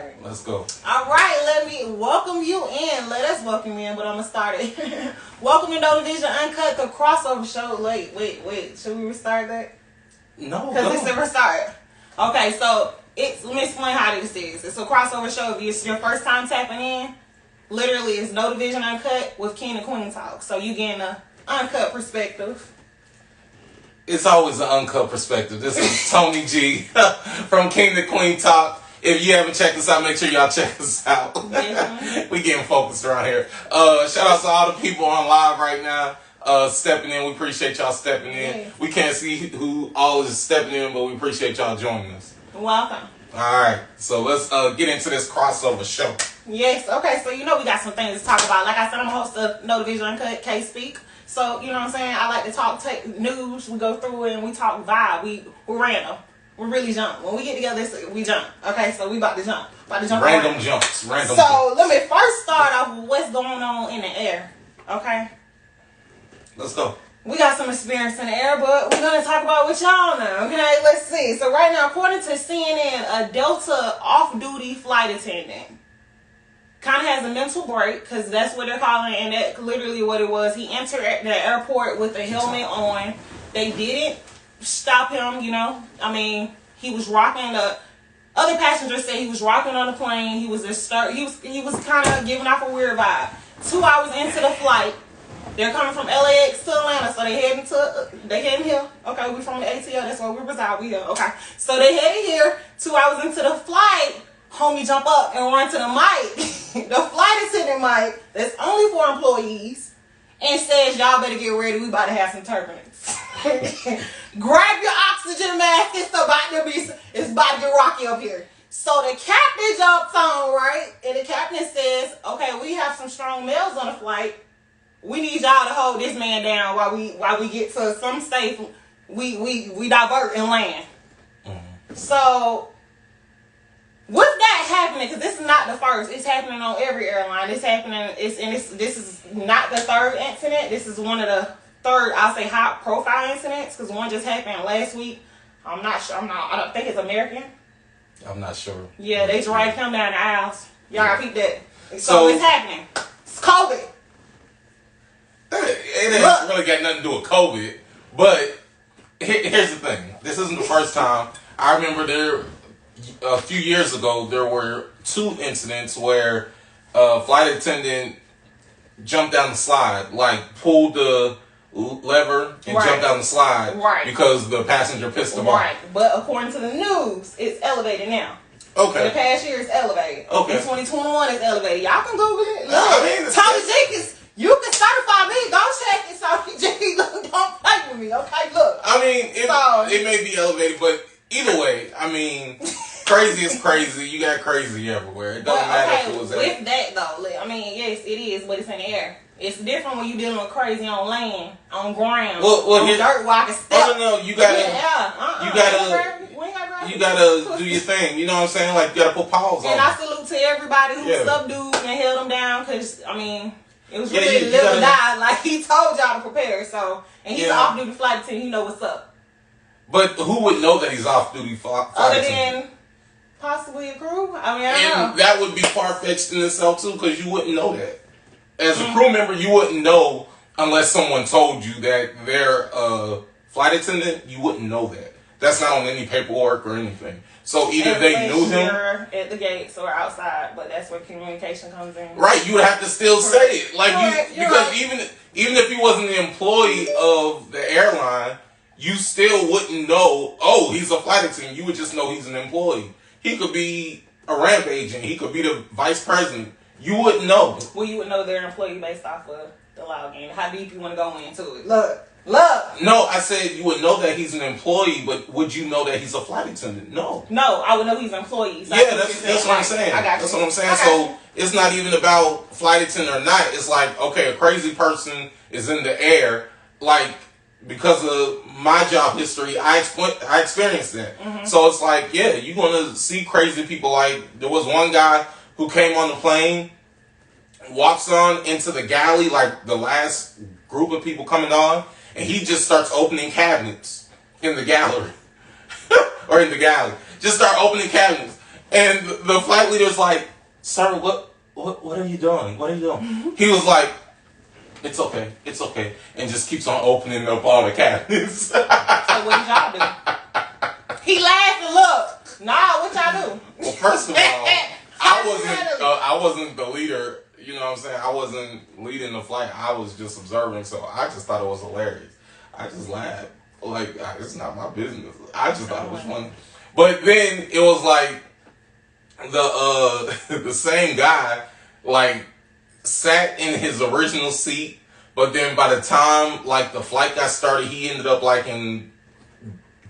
start. Let's go. All right, let me welcome you in. Let us welcome you in, but I'm going to start it. Welcome to No Division Uncut, the crossover show. Wait. Should we restart that? No, because it's the restart. Okay, so let me explain how this is. It's a crossover show. If it's your first time tapping in, literally it's No Division Uncut with King2QueenTalk. So you getting an uncut perspective. It's always an uncut perspective. This is Tony G from King2QueenTalk. If you haven't checked us out, make sure y'all check us out. We getting focused around here. Shout out to all the people on live right now. Stepping in. We appreciate y'all stepping in. We can't see who all is stepping in, but we appreciate y'all joining us. Welcome. Alright, so let's get into this crossover show. Yes, okay, so you know we got some things to talk about. Like I said, I'm a host of No Division Uncut KSpeak. So, you know what I'm saying? I like to talk news. We go through it and we talk vibe. We're random. We really jump. When we get together, we jump. Okay, so we about to jump. Random around. jumps. Random so, jumps. Let me first start off with what's going on in the air. Okay? Let's go. We got some experience in the air, but we're going to talk about what y'all know. Okay, let's see. So, right now, according to CNN, a Delta off-duty flight attendant kind of has a mental break, because that's what they're calling it, and that's literally what it was. He entered at the airport with a helmet on. They didn't stop him, you know. I mean, he was rocking the other passengers said he was rocking on the plane. He was he was kind of giving off a weird vibe. 2 hours into the flight, they're coming from LAX to Atlanta, so they heading here. Okay, we from the ATL, that's where we reside. We here. Okay, so they headed here. 2 hours into the flight, homie jump up and run to the mic, the flight attendant mic, that's only for employees, and says, y'all better get ready, we about to have some turbulence. Grab your oxygen mask, it's about to get rocky up here. So the captain jumps on, right? And the captain says, okay, we have some strong males on the flight. We need y'all to hold this man down while we get to some state. We divert and land. So with that happening, because this is not the first, it's happening on every airline. It's happening. This is not the third incident. This is one of the third, I'll say, high profile incidents, because one just happened last week. I'm not sure. I don't think it's American. I'm not sure. Yeah, they dragged him down the aisles. Y'all gotta peep that. So it's happening. It's COVID. It ain't really got nothing to do with COVID, but here's the thing. This isn't the first time. I remember a few years ago, there were 2 incidents where a flight attendant jumped down the slide, like pulled the lever and jumped down the slide because the passenger pissed him off. Right, but according to the news, it's elevated now. Okay. In the past year, it's elevated. Okay. In 2021, it's elevated. Y'all can Google it. Look, TonyG, you can certify me. Go check it, TonyG. Look, don't play with me, okay? Look. I mean, it may be elevated, but either way, I mean, crazy is crazy. You got crazy everywhere. It doesn't matter if it was with that, though, I mean, yes, it is, but it's in the air. It's different when you're dealing with crazy on land, on ground, on dirt, walking steps. No, you gotta do your thing. You know what I'm saying? Like, you gotta put paws on. And I salute to everybody who subdued and held them down, because, I mean, it was really live or die. Like, he told y'all to prepare, so, and he's an off-duty flight attendant, he know what's up. But who would know that he's off-duty flight Other attendant? than possibly a crew? I mean, I don't know. And that would be far-fetched in itself, too, because you wouldn't know that. As a crew member, you wouldn't know unless someone told you that they're a flight attendant. You wouldn't know that. That's not on any paperwork or anything. So either they knew him at the gates or outside, but that's where communication comes in. Right, you would have to still say it, like because even if he wasn't an employee of the airline, you still wouldn't know. Oh, he's a flight attendant. You would just know he's an employee. He could be a ramp agent. He could be the vice president. You wouldn't know. Well, you would know they're an employee based off of the login. How deep you want to go into it? Look. No, I said you would know that he's an employee, but would you know that he's a flight attendant? No. No, I would know he's an employee. So yeah, that's what I'm saying. That's what I'm saying. So it's not even about flight attendant or not. It's like, okay, a crazy person is in the air. Like, because of my job history, I experienced that. So it's like, yeah, you're going to see crazy people. Like, there was one guy who came on the plane, walks on into the galley, like the last group of people coming on, and he just starts opening cabinets in the gallery. Or in the galley. Just start opening cabinets. And the flight leader's like, sir, what are you doing? What are you doing? He was like, it's okay, and just keeps on opening up all the cabinets. So what did y'all do? He laughed and looked. Nah, what y'all do? Well, first of all, I wasn't the leader. You know what I'm saying? I wasn't leading the flight. I was just observing, so I just thought it was hilarious. I just laughed. Like, it's not my business. I just thought it was funny. But then it was like the same guy like sat in his original seat, but then by the time like the flight got started, he ended up like in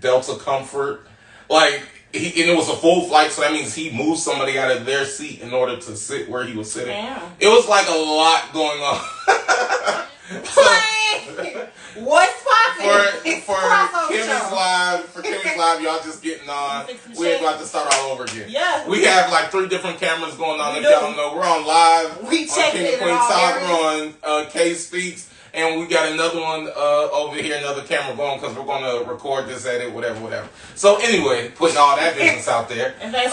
Delta Comfort. Like and it was a full flight, so that means he moved somebody out of their seat in order to sit where he was sitting. Damn. It was like a lot going on. What's poppin'? For Kimmy's Live, y'all just getting on. We're about to start all over again. Yeah. We have like 3 different cameras going on. If y'all don't know, we're on live. We checked on King2QueenTalk. We're on KSpeak. And we got another one over here, another camera going because we're going to record this, edit, whatever. So anyway, putting all that business out there. And that's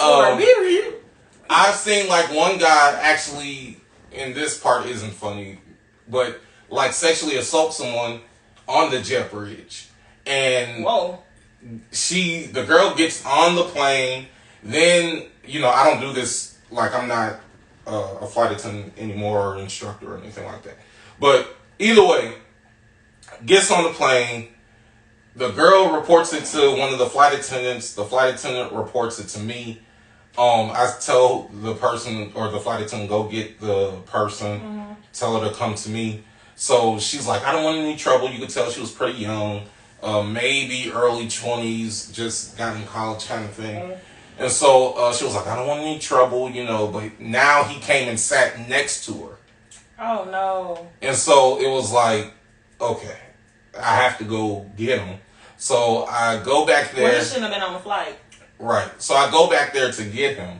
I've seen like one guy actually, and this part isn't funny, but like sexually assault someone on the jet bridge. And the girl gets on the plane. Then, I don't do this, like I'm not a flight attendant anymore or instructor or anything like that. But either way, gets on the plane. The girl reports it to one of the flight attendants. The flight attendant reports it to me. I tell the person or the flight attendant, go get the person. Tell her to come to me. So she's like, I don't want any trouble. You could tell she was pretty young. Maybe early 20s, just got in college kind of thing. And so she was like, I don't want any trouble, but now he came and sat next to her. Oh, no. And so it was like, okay, I have to go get him. So I go back there. Well, he shouldn't have been on the flight. Right. So I go back there to get him.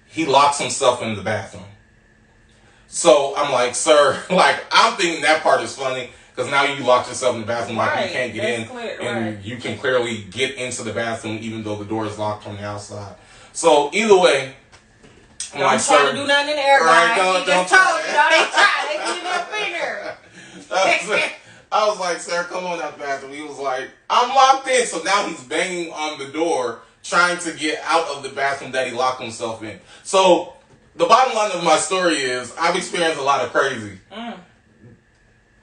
He locks himself in the bathroom. So I'm like, sir, like, I'm thinking that part is funny because now you locked yourself in the bathroom, like you can't get in. And you can clearly get into the bathroom even though the door is locked from the outside. So either way, don't try to do nothing in the air, guys. Don't told you, they try. They get their finger. I was like, sir, come on out the bathroom. He was like, I'm locked in. So now he's banging on the door, trying to get out of the bathroom that he locked himself in. So the bottom line of my story is I've experienced a lot of crazy.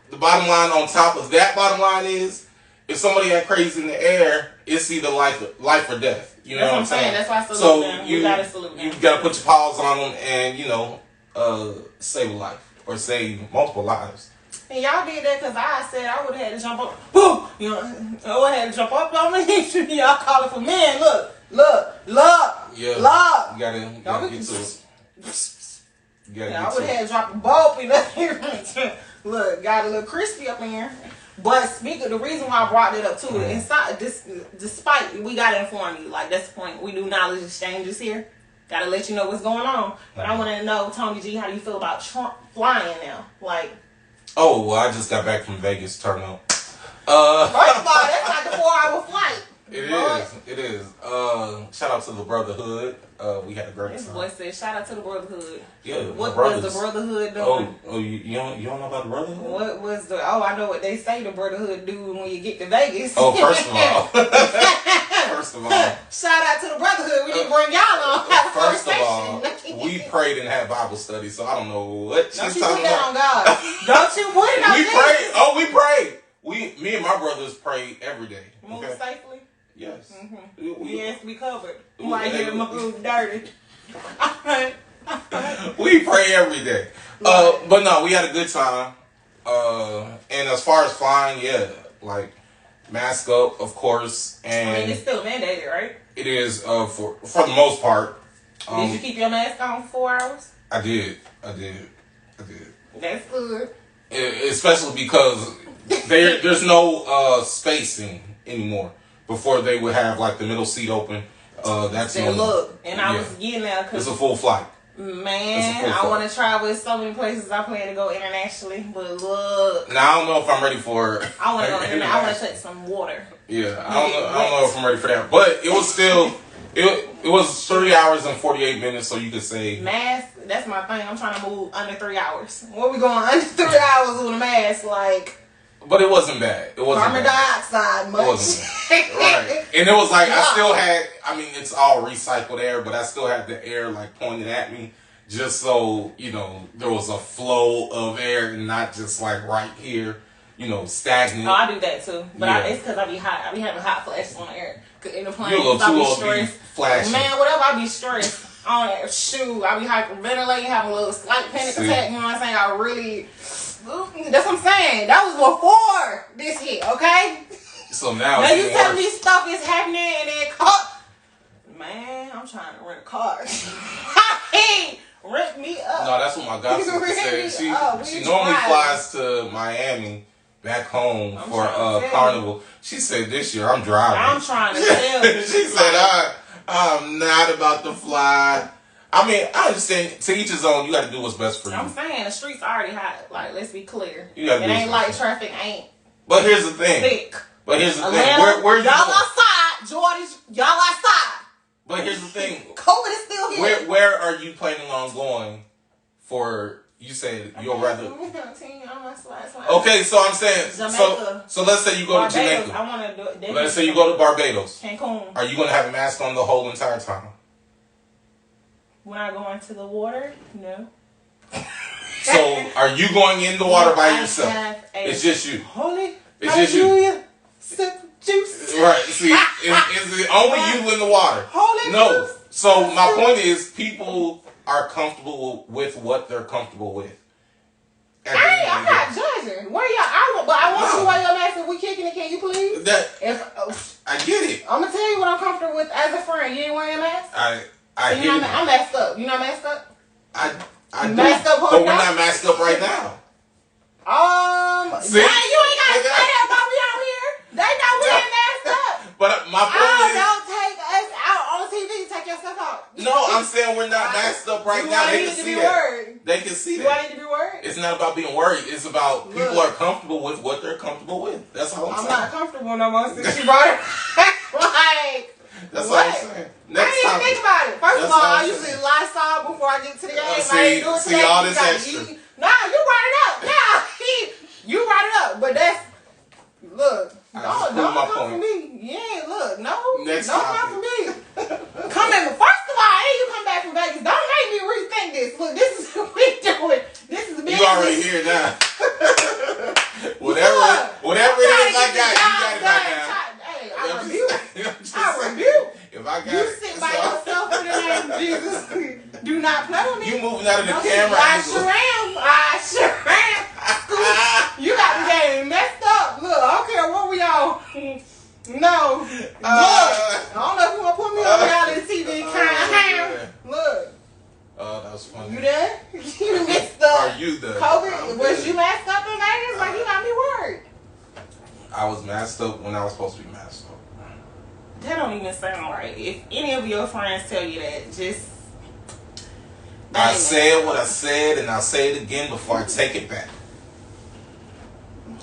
The bottom line on top of that bottom line is if somebody had crazy in the air, it's either life or death. You know what I'm saying? That's why I salute them. You gotta salute them. You gotta put your paws on them and, save a life or save multiple lives. And y'all did that because I said I would have had to jump up. Boom! I would have had to jump up on me. Y'all calling for men. Look. Yeah. Look. You gotta get to it. I would have had to drop a bolt in here. Look, got a little crispy up in here. But speaking, the reason why I brought it up too, despite we gotta inform you, like that's the point. We do knowledge exchanges here. Gotta let you know what's going on. But I want to know, Tony G, how do you feel about flying now? Like, well, I just got back from Vegas. Turn up. First of all, that's like a 4-hour flight. It is. Shout out to the Brotherhood. We had a great time. This boy said, shout out to the Brotherhood. Yeah, what was the Brotherhood doing? You don't know about the Brotherhood? What was I know what they say the Brotherhood do when you get to Vegas. Oh, first of all. Shout out to the Brotherhood. We didn't bring y'all on. First of all, we prayed and had Bible study, so I don't know what she's talking about. On God. Don't you put it on We prayed. Oh, we prayed. Me and my brothers pray every day. Move safely? Yes. Yes, we covered. Why you move dirty? We pray every day. But no, we had a good time. And as far as flying, like mask up, of course. And it's still mandated, right? It is for the most part. Did you keep your mask on for 4 hours? I did. That's good. Especially because there's no spacing anymore. Before they would have like the middle seat open. That's I was getting there because it's a full flight. Man, I want to travel so many places. I plan to go internationally, but look. Now I don't know if I'm ready for. I want to go internationally. I want to touch some water. Yeah, I don't know if I'm ready for that, but it was still It was 3 hours and 48 minutes, so you could say mask. That's my thing. I'm trying to move under 3 hours. What we going under 3 hours with a mask? Like, but it wasn't bad. It wasn't carbon dioxide. Much. It wasn't bad. Right, and it was like I still had. I mean, it's all recycled air, but I still had the air like pointed at me, just so there was a flow of air and not just like right here. Stagnant. Oh, I do that too. But it's because I be hot. I be having hot flashes on the air. In the plane, you're a little too old to be flashing. Man, whatever, I be stressed on that shoe. I be hyperventilating, having a little slight panic attack. You know what I'm saying? I really... That's what I'm saying. That was before this hit, okay? So now you tell me stuff is happening and then... Man, I'm trying to rent a car. Hey, rent me up. No, that's what my godsister said. She normally flies to Miami back home for Carnival. She said this year I'm driving. I'm trying to tell you. She said I'm not about to fly. I mean, I understand to each his own. You got to do what's best for you. I'm saying the streets already hot. Like, let's be clear. You gotta it ain't like traffic ain't. But here's the thing. Thick. But here's the Atlanta, thing. Where you y'all outside, Jordan? Y'all outside. But here's the thing. COVID is still here. Where are you planning on going for? You said you'll rather. Okay, so I'm saying Jamaica. So let's say you go Barbados, to Jamaica. I want to do it. Let's say you go to Barbados. Cancun. Are you going to have a mask on the whole entire time? When I go into the water, no. So are you going in the water by yourself? It's just you. Holy. It's just you. Sip juice. Right. See, is it only you in the water? Holy no. Juice. So my point is, people are comfortable with what they're comfortable with. I'm not judging. Where y'all? But I want you to wear your mask if we kicking it. Can you please? I get it. I'm gonna tell you what I'm comfortable with as a friend. You ain't wearing your mask. I hear you. I'm masked up. You not masked up? I do. Masked up, but we're not masked up right now. See? You ain't got to say that about me out here. They know we ain't masked up. But my point is, don't take us out on TV. Take yourself out. No, I'm saying we're not masked up right now. They can see that. They can see that. Do I need to be worried? It's not about being worried. It's about people are comfortable with what they're comfortable with. That's all I'm saying. I'm not comfortable no more since you brought it. Like, that's what I'm saying. Next I didn't even think about it. First of all, I usually Lysol before I get to the game. See all this extra. Nah, you brought it up. Nah, you brought it up. But that's, look. Don't come for me. Yeah, look. No. Don't come for me. Come in. First of all, you come back from Vegas. Don't make me rethink this. Look, this is what we doing. This is business. You already here now. whatever it is I got, you got it right now. Hey, I rebuke. If I got you sit by yourself in the name of Jesus. Do not play with me. You moving out of the camera. I sure am. You got the game messed up. Look, I don't care what we all. No. Look. I don't know if you want to put me on reality TV Look. Oh, that was funny. You there? You missed the Are you the COVID? Was you masked up in Vegas? Like, you got me worried. I was masked up when I was supposed to be masked up. That don't even sound right. If any of your friends tell you that, just... I said what I said, and I'll say it again before I take it back.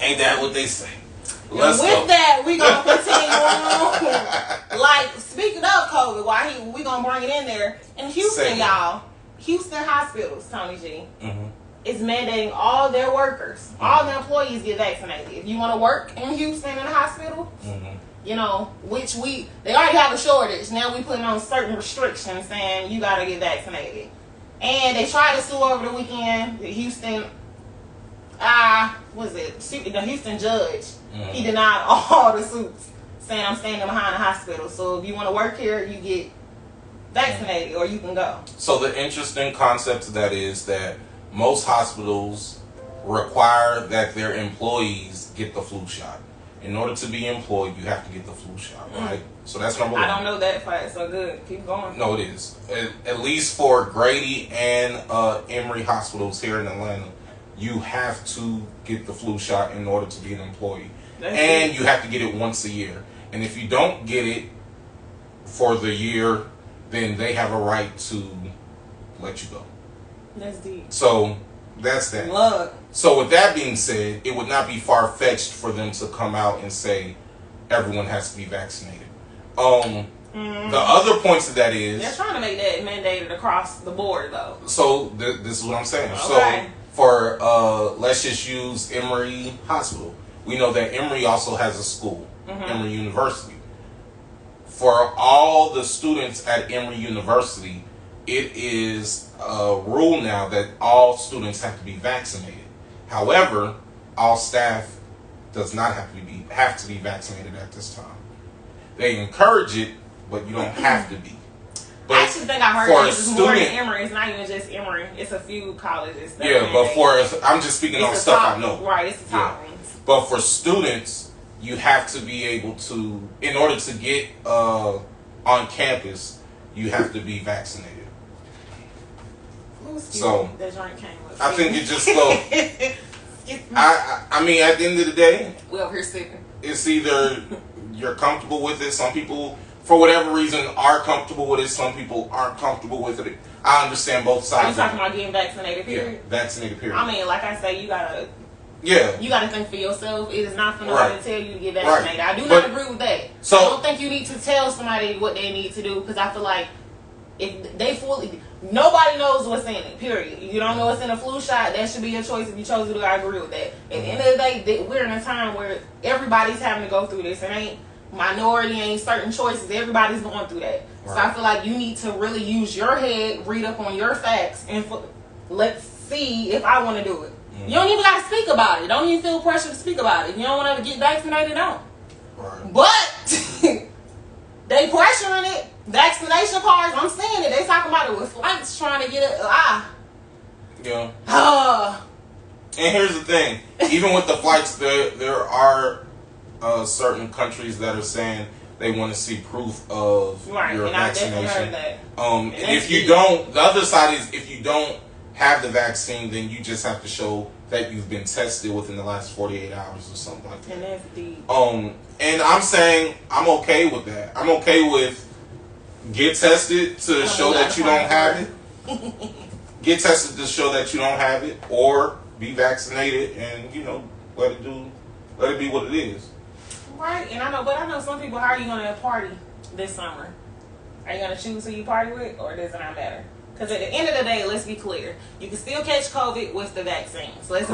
Ain't that what they say? Let's go. That, we going to continue on. Like, speaking of COVID, we going to bring it in there. In Houston, y'all, Houston hospitals, Tony G, is mandating all their workers, all their employees get vaccinated. If you want to work in Houston in a hospital, they already have a shortage. Now we putting on certain restrictions saying you got to get vaccinated. And they tried to sue over the weekend. The Houston, the Houston judge, he denied all the suits, saying I'm standing behind the hospital. So if you want to work here, you get vaccinated or you can go. So the interesting concept to that is that most hospitals require that their employees get the flu shot. In order to be employed, you have to get the flu shot, right? So that's number one. I don't know that fact, so good. Keep going. No, it is. At least for Grady and Emory hospitals here in Atlanta, you have to get the flu shot in order to be an employee. And you have to get it once a year. And if you don't get it for the year, then they have a right to let you go. That's deep. So that's that. Look. So with that being said, it would not be far-fetched for them to come out and say everyone has to be vaccinated. Mm-hmm. The other points of that is they're trying to make that mandated across the board, though. So this is what I'm saying. Okay. So for let's just use Emory Hospital. We know that Emory also has a school, Emory University. For all the students at Emory University, it is a rule now that all students have to be vaccinated. However, all staff does not have to be vaccinated at this time. They encourage it, but you don't have to be. But I actually think I heard this is more than Emory. It's not even just Emory. It's a few colleges. I'm just speaking on stuff I know. Right, it's the top ones. But for students, you have to be able to, in order to get on campus, you have to be vaccinated. So I think it just goes. I mean, at the end of the day, we over here sipping. It's either you're comfortable with it. Some people, for whatever reason, are comfortable with it. Some people aren't comfortable with it. I understand both sides. Are you talking about getting vaccinated, period? Yeah, vaccinated, period. I mean, like I say, you gotta think for yourself. It is not for nobody to tell you to get vaccinated. Right. I do not agree with that. So I don't think you need to tell somebody what they need to do, because I feel like if they nobody knows what's in it, period. You don't know what's in a flu shot, that should be your choice. If you chose to do it, I agree with that. At the end of the day, we're in a time where everybody's having to go through this. It ain't minority, ain't certain choices. Everybody's going through that. Right. So I feel like you need to really use your head, read up on your facts, and let's see if I want to do it. You don't even got to speak about it. Don't even feel pressure to speak about it. If you don't want to get vaccinated, don't. Right. But they pressuring it. Vaccination cards, I'm saying it. They talking about it with flights trying to get it. Yeah. And here's the thing. Even with the flights, there are certain countries that are saying they want to see proof of your vaccination. And if you don't, the other side is if you don't have the vaccine, then you just have to show that you've been tested within the last 48 hours or something like that. And that's deep. And I'm saying I'm okay with that. I'm okay with get tested to show that you don't have it. Get tested to show that you don't have it, or be vaccinated and let it be what it is. Right, and I know some people. How are you gonna party this summer? Are you gonna choose who you party with, or does it not matter? Because at the end of the day, let's be clear: you can still catch COVID with the vaccines. Let's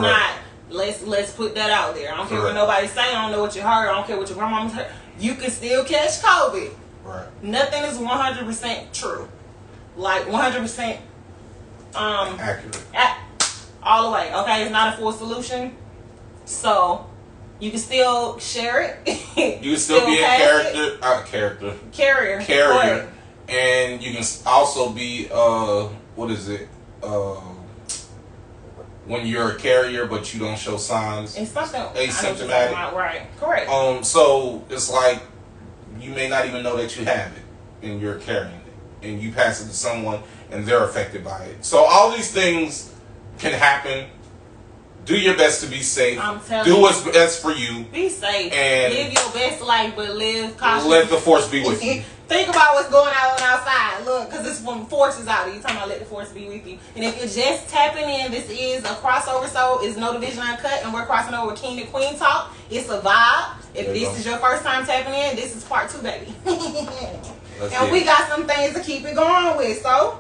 put that out there. I don't care what nobody say. I don't know what you heard. I don't care what your grandmama heard. You can still catch COVID. Right. Nothing is 100% true. Like 100% accurate. All the way. Okay, it's not a full solution. So you can still share it. You can still be a carrier. And you can also be when you're a carrier but you don't show signs. It's something asymptomatic. Right. Correct. So it's like you may not even know that you have it and you're carrying it, and you pass it to someone and they're affected by it. So all these things can happen. Do your best to be safe. Do what's best for you. Be safe. And live your best life, but live cautiously. Let the force be with you. Think about what's going on outside. Look, because this when force is out. You're talking about let the force be with you. And if you're just tapping in, this is a crossover. So it's No Division Uncut, and we're crossing over with King2QueenTalk. It's a vibe. If this is your first time tapping in, this is part 2, baby. And we got some things to keep it going with. So,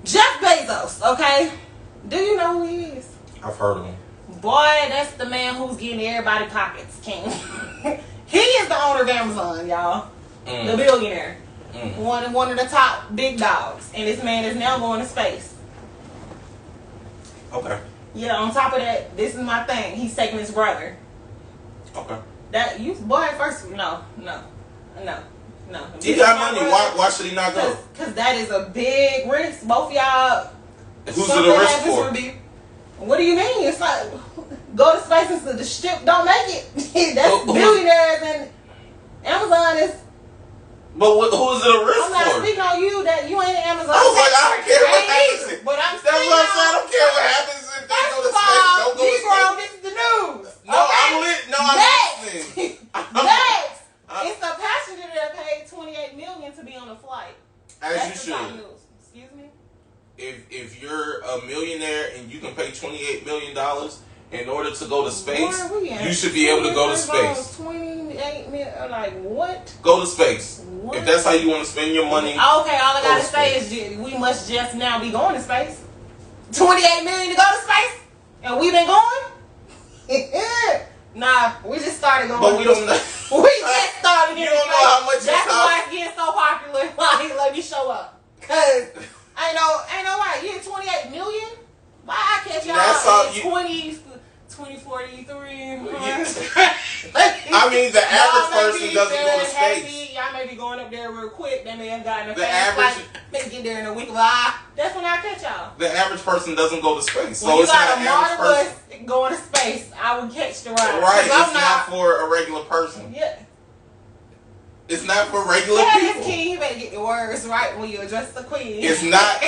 Jeff Bezos, okay? Do you know who he is? I've heard of him. Boy, that's the man who's getting everybody pockets, King. He is the owner of Amazon, y'all. The billionaire. One of the top big dogs. And this man is now going to space. Okay. Yeah, on top of that, this is my thing. He's taking his brother. Okay. No. He got money. Why should he not go? Because that is a big risk. Both of y'all. Who's it a risk for? What do you mean? It's like go to space and the ship don't make it. That's billionaires and Amazon is. But who is it a risk for? I'm not speaking on you that you ain't Amazon. I was like, I don't care what happens. But I'm that's what I'm saying. I don't care what happens if they go to space. Don't go to space. This is the news. No, okay? I'm listening. Next. It's a passenger that paid $28 million to be on a flight. As you should. Excuse me? If you're a millionaire and you can pay $28 million in order to go to space, you should be able to go to space. 28 million, like what? Go to space. What? If that's how you want to spend your money. Okay, all I gotta say is we must just now be going to space. 28 million to go to space, and we've been going. Nah, we just started going. But we don't know. We just started. You don't know how much. That's why it's getting so popular. Like, let me show up, cause ain't no way. You hit 28 million. Why I catch y'all at 2043. I mean, the average person doesn't go to space. Y'all may be going up there real quick. They may have gotten the average. They get there in a week of that's when I catch y'all. The average person doesn't go to space, so when it's not an average person going to space. I would catch the ride. Right, it's not for a regular person. Yeah. It's not for regular people. King, you better get the words right when you address the queen. It's not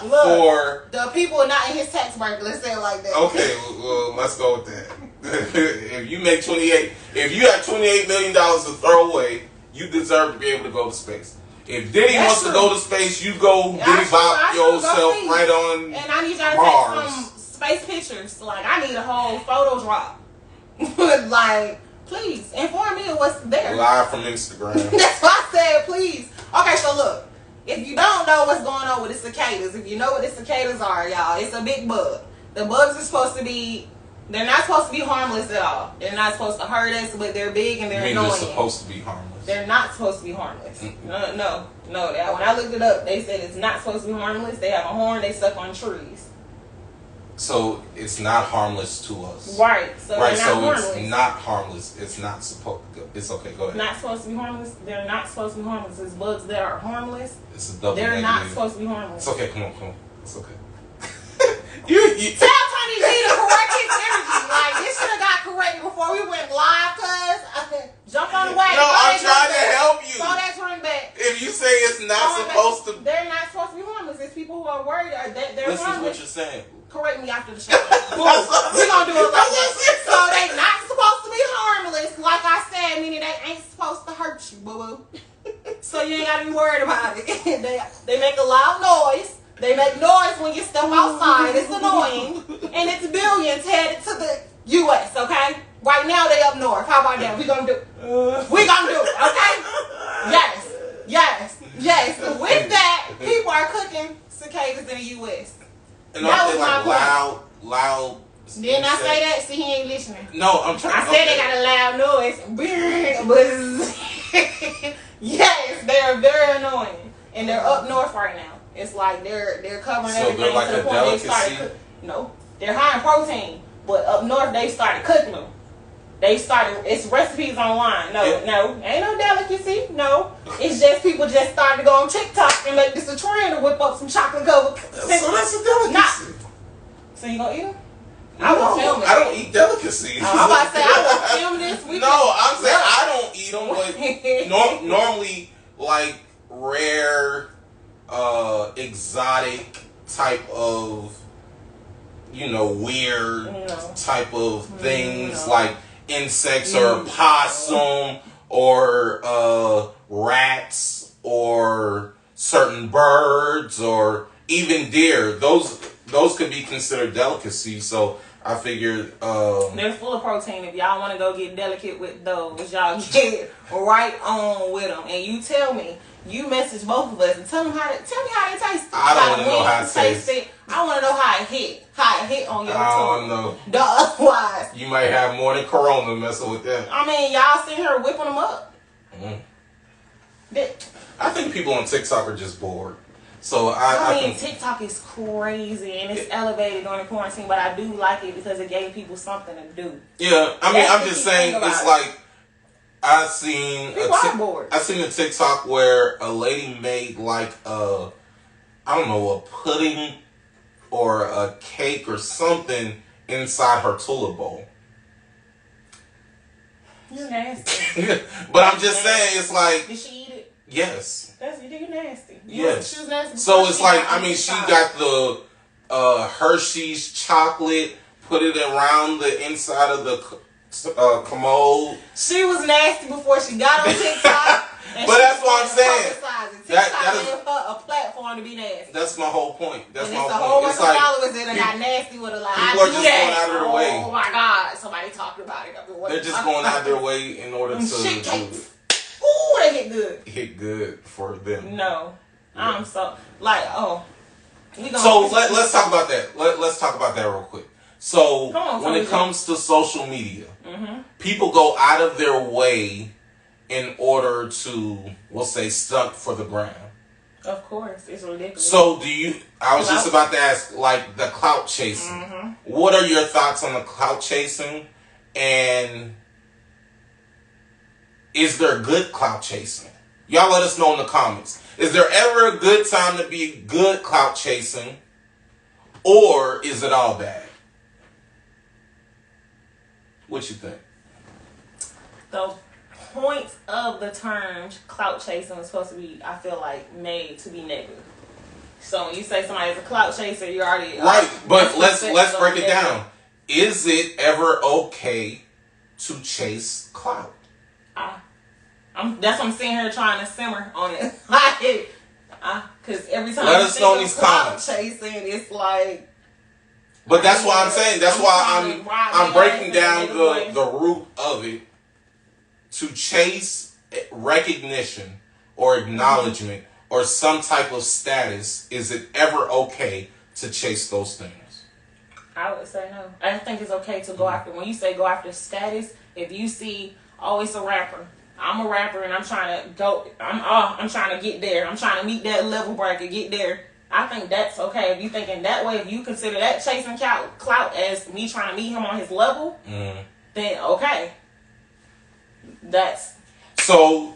Look, for the people not in his tax bracket. Let's say it like that. Okay, well, let's go with that. If you make if you have $28 million to throw away, you deserve to be able to go to space. If Diddy wants to go to space, you go Diddy bop yourself right on Mars. And I need y'all to take some space pictures. Like, I need a whole photo drop. Like, please, inform me of what's there. Live from Instagram. That's why I said, please. Okay, so look. If you don't know what's going on with the cicadas, if you know what the cicadas are, y'all, it's a big bug. The bugs are supposed to be, they're not supposed to be harmless at all. They're not supposed to hurt us, but they're big and they're annoying. They're supposed to be harmless. They're not supposed to be harmless. No. When I looked it up, they said it's not supposed to be harmless. They have a horn, they suck on trees. So it's not harmless to us. Right. So right. They're not harmless. It's not harmless. It's not supposed. It's okay. Go ahead. Not supposed to be harmless. They're not supposed to be harmless. It's bugs that are harmless. It's a double They're negative. not supposed to be harmless. It's okay. Come on. It's okay. you tell TonyG to correct his energy. Like, this should have got corrected before we went live, cuz. Jump on the wagon. No, I'm trying to help you. Throw that drink back. If you say it's not supposed to, they're not supposed to be harmless. It's people who are worried that they're harmless. This is what you're saying. Correct me after the show. We're gonna do it like that. So they not supposed to be harmless, like I said, meaning they ain't supposed to hurt you, boo-boo. So you ain't gotta be worried about it. They make a loud noise. They make noise when you step outside. It's annoying. And it's billions headed to the US, okay? Right now they up north. How about that? We gonna do it, okay? Yes. With that, people are cooking cicadas in the US. And that was like loud. Didn't I say that? See, he ain't listening. No, I'm trying. I said they got a loud noise. Yes, they are very annoying, and they're up north right now. It's like they're covering everything they're like to the a point delicacy? they started. No, they're high in protein, but up north they started cooking them. It's recipes online. No, ain't no delicacy. No, it's just people just started to go on TikTok and make this a trend to whip up some chocolate covered. So that's a delicacy. So you gonna eat them? I don't eat delicacies. I'm about to say I will film this. I'm saying I don't eat them, but normally like rare, exotic type of, weird type of things like insects or possum or rats or certain birds or even deer. Those could be considered delicacies. So I figured they're full of protein. If y'all want to go get delicate with those, y'all get right on with them. And you tell me, you message both of us and tell me how they taste. I don't want to know how it tastes. I want to know how it hit. How it hit on your tongue. I don't know. Otherwise, you might have more than Corona messing with them. I mean, y'all sitting here whipping them up. I think people on TikTok are just bored. So I mean, TikTok is crazy and it's elevated during the quarantine, but I do like it because it gave people something to do. Yeah, I mean, I'm just saying, it's like I seen a TikTok where a lady made like a pudding or a cake or something inside her tulip bowl. You're nasty. But I'm just saying, it's like. Did she eat it? Yes. You're nasty. Yes. She was nasty. So it's like, she got the Hershey's chocolate, put it around the inside of the commode. She was nasty before she got on TikTok. But that's what I'm saying. That is her a platform to be nasty. That's my whole point. That's my whole point. It's a whole bunch of followers that are not nasty with a lot. People are just going out of their way. Oh my God, somebody talked about it. They're just going out of their way in order to shit cakes. Ooh, they hit good. Hit good for them. No, yeah. I'm so like So let's talk about that. Let's talk about that real quick. So when it comes to social media, people go out of their way in order to, we'll say, stunt for the gram. Of course, it's ridiculous. So I was just about to ask, like, the clout chasing. What are your thoughts on the clout chasing? And is there good clout chasing? Y'all let us know in the comments. Is there ever a good time to be good clout chasing? Or is it all bad? What you think? The point of the term clout chasing is supposed to be, I feel like, made to be negative. So when you say somebody's a clout chaser, you're already right. But let's break it down. Is it ever okay to chase clout? That's what I'm sitting here trying to simmer on it. Because every time let us know in these comments. Chasing, it's like. But that's why I'm saying. That's why I'm breaking down the root of it. To chase recognition or acknowledgement or some type of status, is it ever okay to chase those things? I would say no. I think it's okay to go after. When you say go after status, if you see, it's a rapper. I'm a rapper and I'm trying to go. I'm trying to get there. I'm trying to meet that level bracket, get there. I think that's okay. If you thinking that way, if you consider that chasing clout as me trying to meet him on his level, then okay. So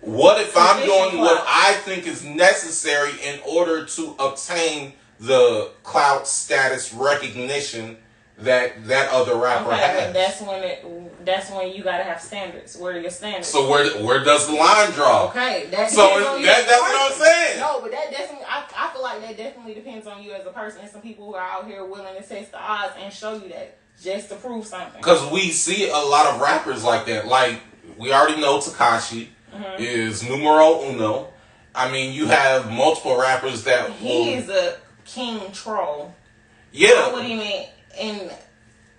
what if I'm doing what I think is necessary in order to obtain the clout status recognition that other rapper has? That's when you gotta have standards. Where are your standards? So where does the line draw? Okay, that's what I'm saying. No, but that definitely, I feel like that definitely depends on you as a person. And some people who are out here willing to test the odds and show you that just to prove something. Because we see a lot of rappers like that. Like, we already know Tekashi is numero uno. I mean, you have multiple rappers that he is a king troll. Yeah. What do you mean? And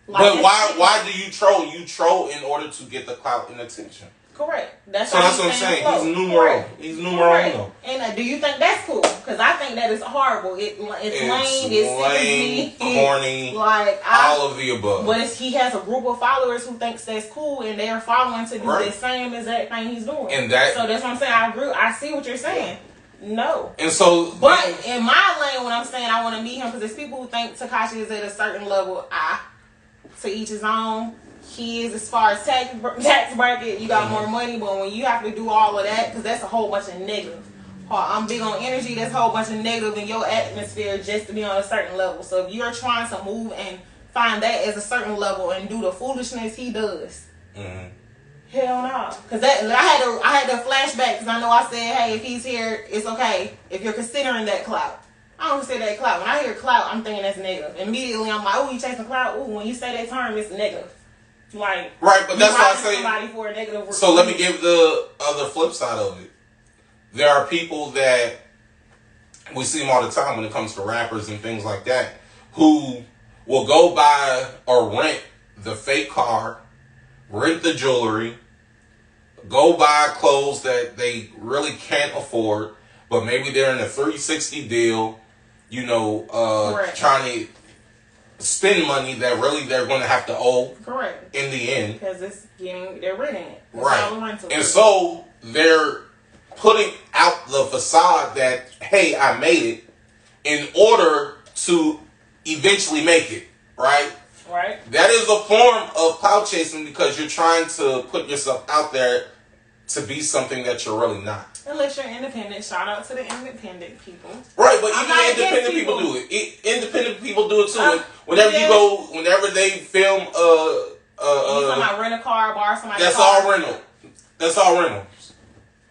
but why do you troll? You troll in order to get the clout and attention. Correct. That's what I'm saying. He's numero. Correct. He's numero uno. And do you think that's cool? Because I think that is horrible. It's lame. It's corny. Like all of the above. But he has a group of followers who thinks that's cool, and they are following to do the same exact thing he's doing. And so that's what I'm saying. I agree. I see what you're saying. No. And so, but in my lane, when I'm saying I want to meet him, because there's people who think Tekashi is at a certain level. To each his own. He is, as far as tax bracket, you got more money, but when you have to do all of that, because that's a whole bunch of negative. I'm big on energy. That's a whole bunch of negative in your atmosphere just to be on a certain level. So if you're trying to move and find that as a certain level and do the foolishness he does, hell no. Because I had to flashback because I know I said, hey, if he's here, it's okay. If you're considering that clout. I don't consider that clout. When I hear clout, I'm thinking that's negative. Immediately, I'm like, oh, you chasing clout? Oh, when you say that term, it's negative. Like, right, but that's why I say. Somebody for a negative so let me give the other flip side of it. There are people that we see them all the time when it comes to rappers and things like that, who will go buy or rent the fake car, rent the jewelry, go buy clothes that they really can't afford, but maybe they're in a 360 deal, trying to spend money that really they're going to have to owe. Correct. In the end. Because they're renting it. That's right. And so they're putting out the facade that, hey, I made it, in order to eventually make it. Right? Right. That is a form of clout chasing because you're trying to put yourself out there to be something that you're really not. Unless you're independent. Shout out to the independent people. Right, but even independent people do it. Independent people do it too. Whenever they film you talking about rent a car, borrow somebody's car. That's all rental.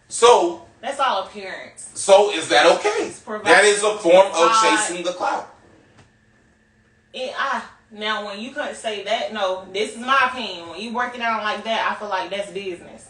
So that's all appearance. So is that okay? That is a form of chasing the clout. Now when you couldn't say that, no, this is my opinion. When you work it out like that, I feel like that's business.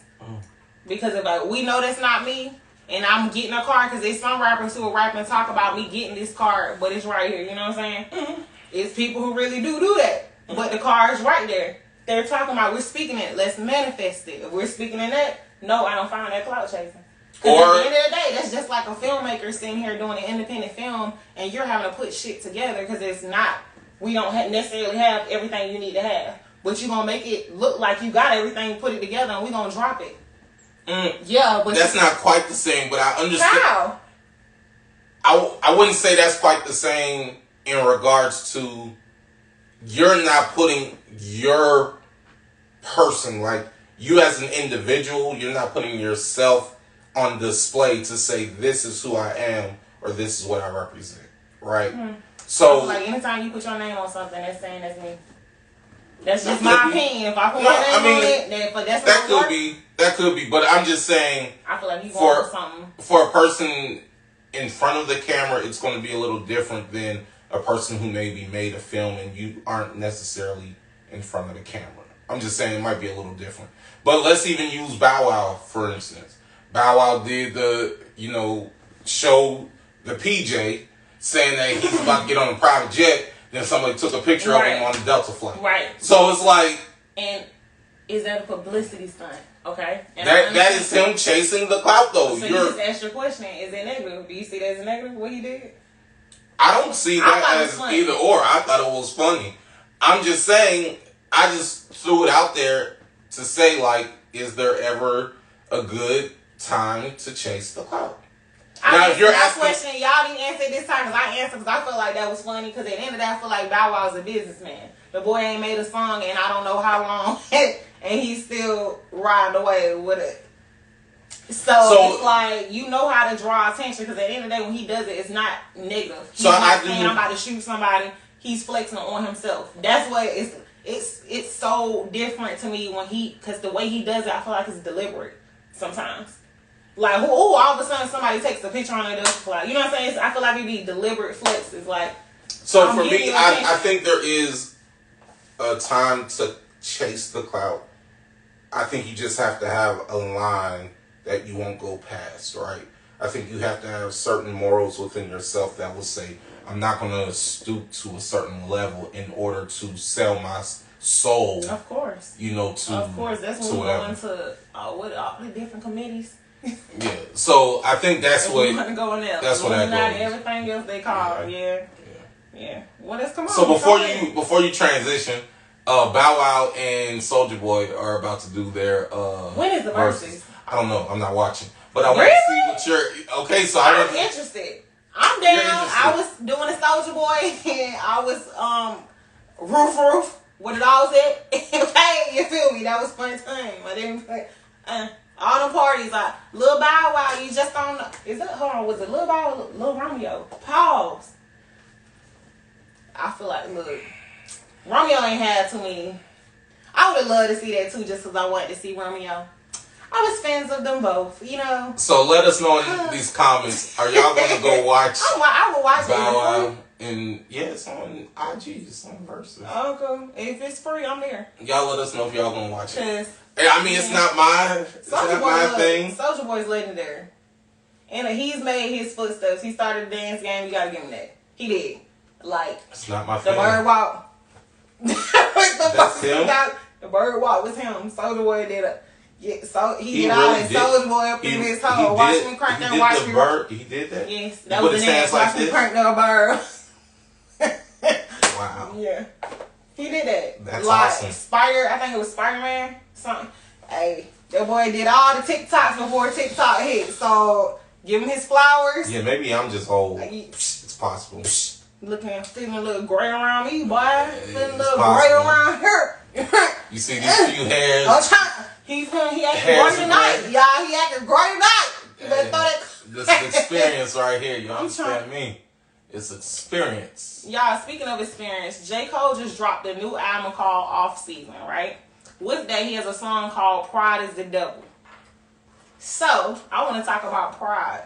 Because if we know that's not me, and I'm getting a card, because there's some rappers who will rap and talk about me getting this card, but it's right here. You know what I'm saying? Mm-hmm. It's people who really do that. Mm-hmm. But the card's right there. They're talking about, we're speaking it. Let's manifest it. If we're speaking in that, no, I don't find that clout chasing. Because at the end of the day, that's just like a filmmaker sitting here doing an independent film, and you're having to put shit together because it's not, we don't necessarily have everything you need to have. But you're going to make it look like you got everything, put it together, and we're going to drop it. Yeah, but that's not quite the same, but I understand. How? I wouldn't say that's quite the same in regards to you're not putting your person, like you as an individual, you're not putting yourself on display to say this is who I am or this is what I represent, right? So like anytime you put your name on something, that's saying that's me. That's just my opinion. If I put my name on it, then that's that could be. But I'm just saying, I feel like you going for something. For a person in front of the camera, it's going to be a little different than a person who maybe made a film and you aren't necessarily in front of the camera. I'm just saying it might be a little different. But let's even use Bow Wow, for instance. Bow Wow did the, show the PJ saying that he's about to get on a private jet. Then somebody took a picture of him on the Delta flight. Right. So it's like... And is that a publicity stunt? Okay. And that is him chasing the clout, though. So you just asked your question. Is it negative? Do you see that as a negative, what he did? I don't see that as either or. I thought it was funny. I'm just saying, I just threw it out there to say, like, is there ever a good time to chase the clout? Now, if you're asking, question, y'all didn't answer this time because I answered because I felt like that was funny. Because at the end of that, I feel like Bow Wow's a businessman. The boy ain't made a song and I don't know how long, and he's still riding away with it. So it's like, you know how to draw attention because at the end of the day, when he does it, it's not negative. He's not saying I'm about to shoot somebody. He's flexing on himself. That's what it's so different to me because the way he does it, I feel like it's deliberate sometimes. Like, all of a sudden somebody takes a picture on it, like, you know what I'm saying? I feel like it'd be deliberate flexes. Like, so for me, I think there is a time to chase the clout. I think you just have to have a line that you won't go past, right? I think you have to have certain morals within yourself that will say, I'm not going to stoop to a certain level in order to sell my soul. Of course. Of course, that's when we go into all the different committees. Yeah, so I think that's what. That's what that goes. Everything else they call, yeah. Well, let's come on. So before you transition, Bow Wow and Soulja Boy are about to do their when is the verses? I don't know. I'm not watching, but I want to see what you're. Okay, so I'm interested. I'm down. I was doing a Soulja Boy and I was roof. What it all said. Okay, you feel me? That was fun time. I didn't play. All the parties, like Lil Bow Wow, you just don't know. Is it? Hold on, was it Lil Bow Wow or Lil Romeo? Pause. I feel like, look, Romeo ain't had too many. I would have loved to see that too, just because I wanted to see Romeo. I was fans of them both, So let us know in these comments. Are y'all gonna go watch? I will watch Bow Wow. And it's on IG, it's on Versus. Okay, if it's free, I'm there. Y'all let us know if y'all gonna watch it. I mean, it's not my thing. Soulja Boy's legendary. And he's made his footsteps. He started a dance game. You gotta give him that. He did. Like, it's not my thing. The bird walk. That's him? The bird walk was him. Soulja Boy did a... Yeah, so he did all that. Soulja Boy up in his hole. Watch me crank that. Watch me. Bird. He did that? Yes. That was the dance. Watch me crank that bird. Wow. Yeah. He did that. That's awesome. I think it was Spider-Man. Something. Hey, that boy did all the TikToks before TikTok hit. So give him his flowers. Yeah, maybe I'm just old. It's possible. Feeling a little gray around me, boy. Feeling a little gray around here. You see these few hairs? He acting gray tonight. Y'all, he acting gray tonight. This is experience right here. You understand me? It's experience. Y'all, speaking of experience, J. Cole just dropped a new album called Off Season, right? With that, he has a song called Pride is the Devil. So, I want to talk about pride.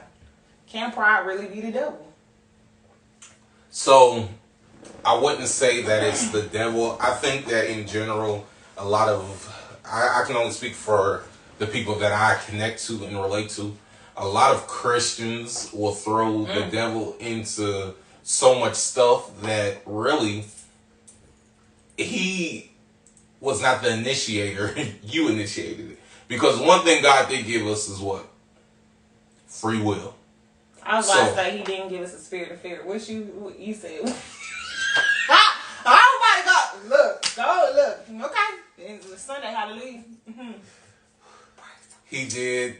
Can pride really be the devil? So, I wouldn't say that it's the devil. I think that in general, a lot of... I can only speak for the people that I connect to and relate to. A lot of Christians will throw the devil into so much stuff that really he was not the initiator. You initiated it. Because one thing God did give us is what? Free will. I was about to say he didn't give us a spirit of fear. What you said? Oh my God! Look. Okay, it's Sunday. Hallelujah. He did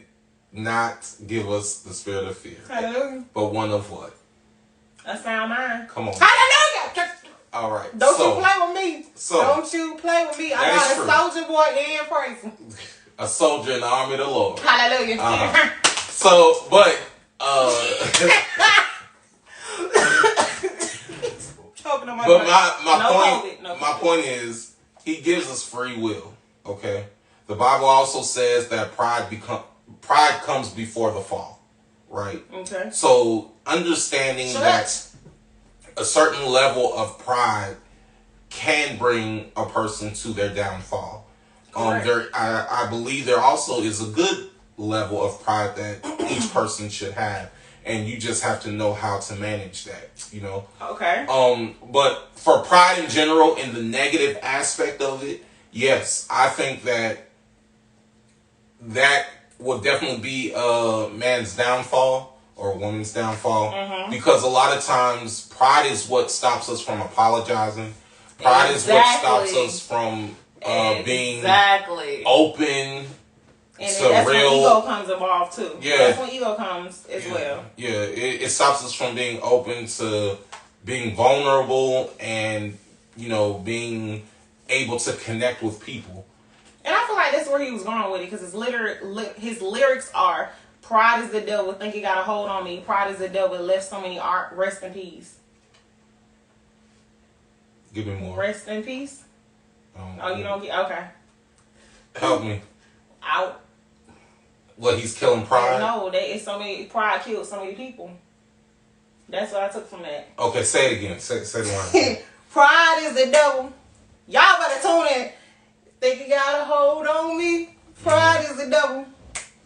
not give us the spirit of fear. Hallelujah. But one of what? A sound mind. Come on. Hallelujah. All right. Don't you play with me. Don't you play with me. I got a soldier boy and praise. A soldier in the army of the Lord. Hallelujah. So, but choking on my but my point is he gives us free will. Okay. The Bible also says that pride comes before the fall. Right? Okay. So understanding that a certain level of pride can bring a person to their downfall. I believe there also is a good level of pride that each person should have, and you just have to know how to manage that, you know. Okay. But for pride in general, in the negative aspect of it, yes, I think that would definitely be a man's downfall or a woman's downfall, because a lot of times pride is what stops us from apologizing. Pride is what stops us from being open. And that's when ego comes involved too. Yeah. That's when ego comes as well. Yeah, it stops us from being open to being vulnerable and, you know, being able to connect with people. And I feel like that's where he was going with it, because his lyrics are, pride is the devil, think he got a hold on me. Pride is the devil, left so many art, rest in peace. Give me more. Rest in peace? You don't get, okay. Help me. Out. What, he's killing pride? No, it's so many, pride killed so many people. That's what I took from that. Okay, say it again. Say the line. Pride is the devil. Y'all better tune in. Think you got a hold on me? Pride is the devil.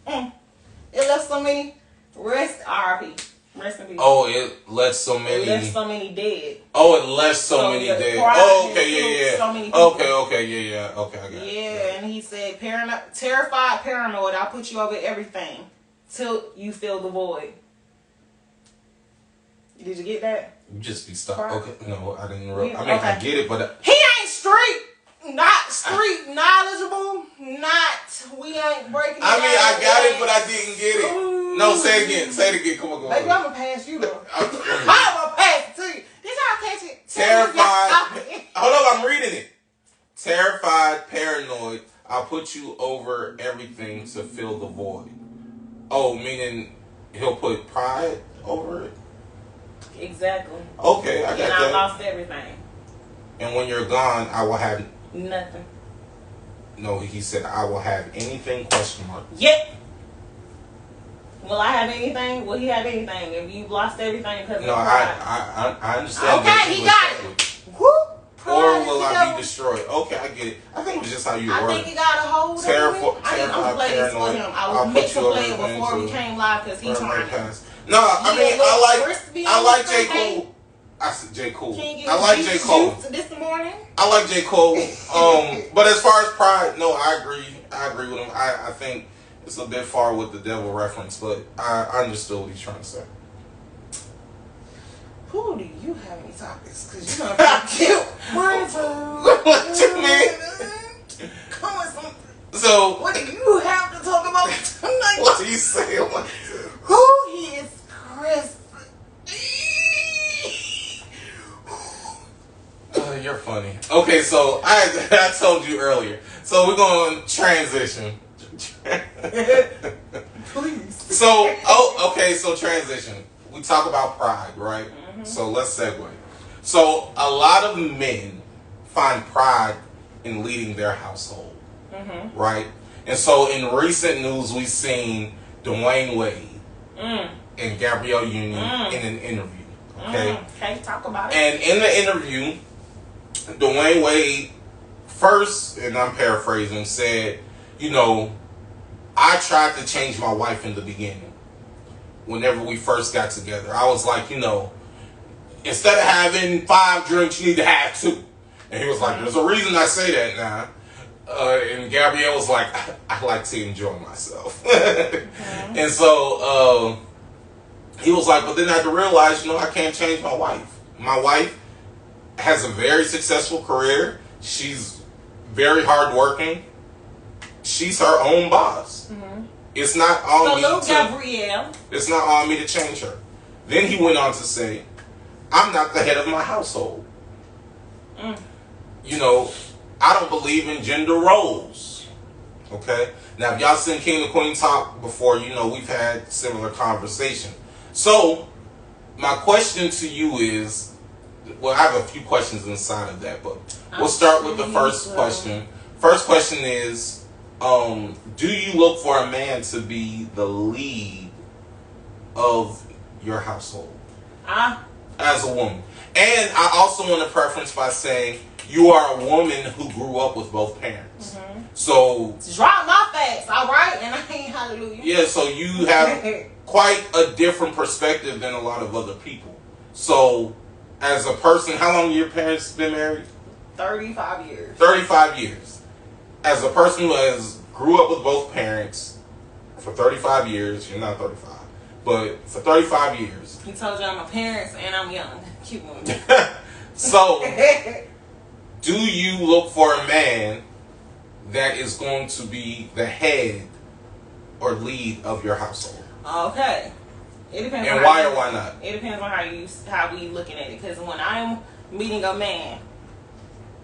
It left so many. Rest in peace. Oh, it left so many. It left so many dead. Oh, it left so many dead. Oh, okay, yeah. So many people. Okay, yeah. Okay, I got it. Yeah, and he said, terrified, paranoid, I'll put you over everything till you fill the void. Did you get that? You just be stuck. Okay, no, I didn't. I get it, but he ain't street. Not street knowledgeable. We ain't breaking it. I got it, but I didn't get it. Ooh. No, say it again. Come on. Baby, I'm gonna pass you though. I'm gonna pass it to you. Did y'all catch it? Terrified. Hold on, I'm reading it. Terrified, paranoid. I'll put you over everything to fill the void. Oh, meaning he'll put pride over it? Exactly. Okay, I got that. And I lost everything. And when you're gone, I will have nothing. No, he said, I will have anything, question mark. Yep. Will I have anything? Will he have anything? If you lost everything because of pride? I understand. Okay, he got it. Woo! Or will I be destroyed? Okay, I get it. I think it was just how you word it. I think he got a hold of me. I'm going to play this for him. I was meant to play it before we came live because he's trying to. No, I like J. Cole. I said J. Cole. I like J. Cole. This morning. I like J. Cole. But as far as pride, no, I agree. I agree with him. I think it's a bit far with the devil reference, but I understood what he's trying to say. Who do you have any topics? Because you're gonna be cute. What you mean? Come on, so what do you have to talk about tonight? What do you say? Who he is, Chris? You're funny. Okay, so I told you earlier. So we're going to transition. Please. So, okay, so transition. We talk about pride, right? Mm-hmm. So let's segue. So a lot of men find pride in leading their household, right? And so in recent news, we've seen Dwayne Wade and Gabrielle Union in an interview. Okay? Okay, talk about it. And in the interview, Dwayne Wade first, and I'm paraphrasing, said, you know, I tried to change my wife in the beginning. Whenever we first got together, I was like, instead of having 5 drinks, you need to have 2. And he was like, there's a reason I say that now. And Gabrielle was like, I like to enjoy myself. And so he was like, but then I had to realize, I can't change my wife. My wife has a very successful career. She's very hardworking. She's her own boss. It's not on me it's not on me to change her. Then he went on to say, I'm not the head of my household. I don't believe in gender roles. Okay? Now, if y'all seen King2QueenTalk before, we've had similar conversation. So, my question to you is, well, I have a few questions inside of that, but we'll start with the first question. First question is, do you look for a man to be the lead of your household? As a woman. And I also want to preference by saying you are a woman who grew up with both parents. So drop my facts, all right? And I ain't hallelujah. Yeah, so you have quite a different perspective than a lot of other people. So as a person, how long have your parents been married? 35 years. 35 years. As a person who has grew up with both parents for 35 years, you're not 35, but for 35 years. He told you I'm a parent and I'm young. Cute one. So, do you look for a man that is going to be the head or lead of your household? Okay. It depends. And why or why not? It depends on how we looking at it. Because when I'm meeting a man,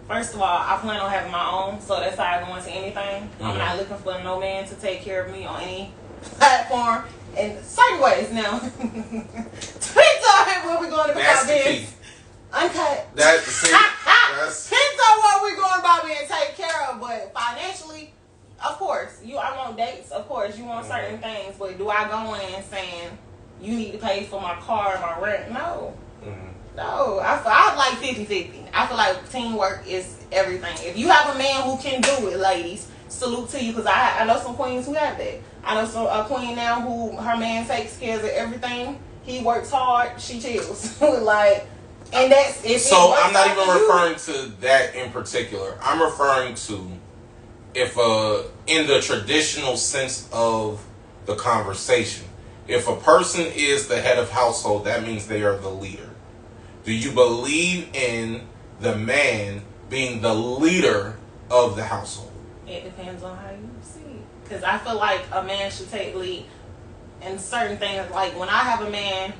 first of all, I plan on having my own, so that's how I go into anything. I'm not looking for no man to take care of me on any platform in certain ways. Now, depends on where we're going about being uncut. That's Depends on what we're going about being taken care of, but financially, of course, I want dates. Of course, you want certain things, but do I go in saying you need to pay for my car, my rent? No. No, I like 50-50. I feel like teamwork is everything. If you have a man who can do it, ladies, salute to you, because I know some queens who have that. I know a queen now who her man takes care of everything. He works hard, she chills. And that's it. So I'm not even referring to that in particular. I'm referring to if in the traditional sense of the conversation, if a person is the head of household, that means they are the leader. Do you believe in the man being the leader of the household? It depends on how you see it. Because I feel like a man should take lead in certain things. Like when I have a man,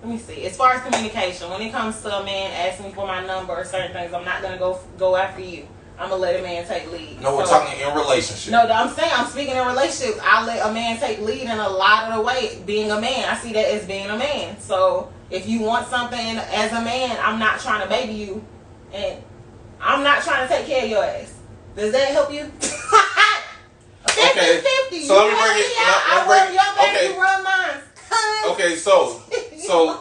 let me see, as far as communication, when it comes to a man asking me for my number or certain things, I'm not going to go after you. I'm going to let a man take lead. No, we're talking in relationship. No, I'm speaking in relationships. I let a man take lead in a lot of the way. Being a man, I see that as being a man. So if you want something as a man, I'm not trying to baby you, and I'm not trying to take care of your ass. Does that help you? 50-50. So let me bring it. I run your baby, you run mine. Okay, so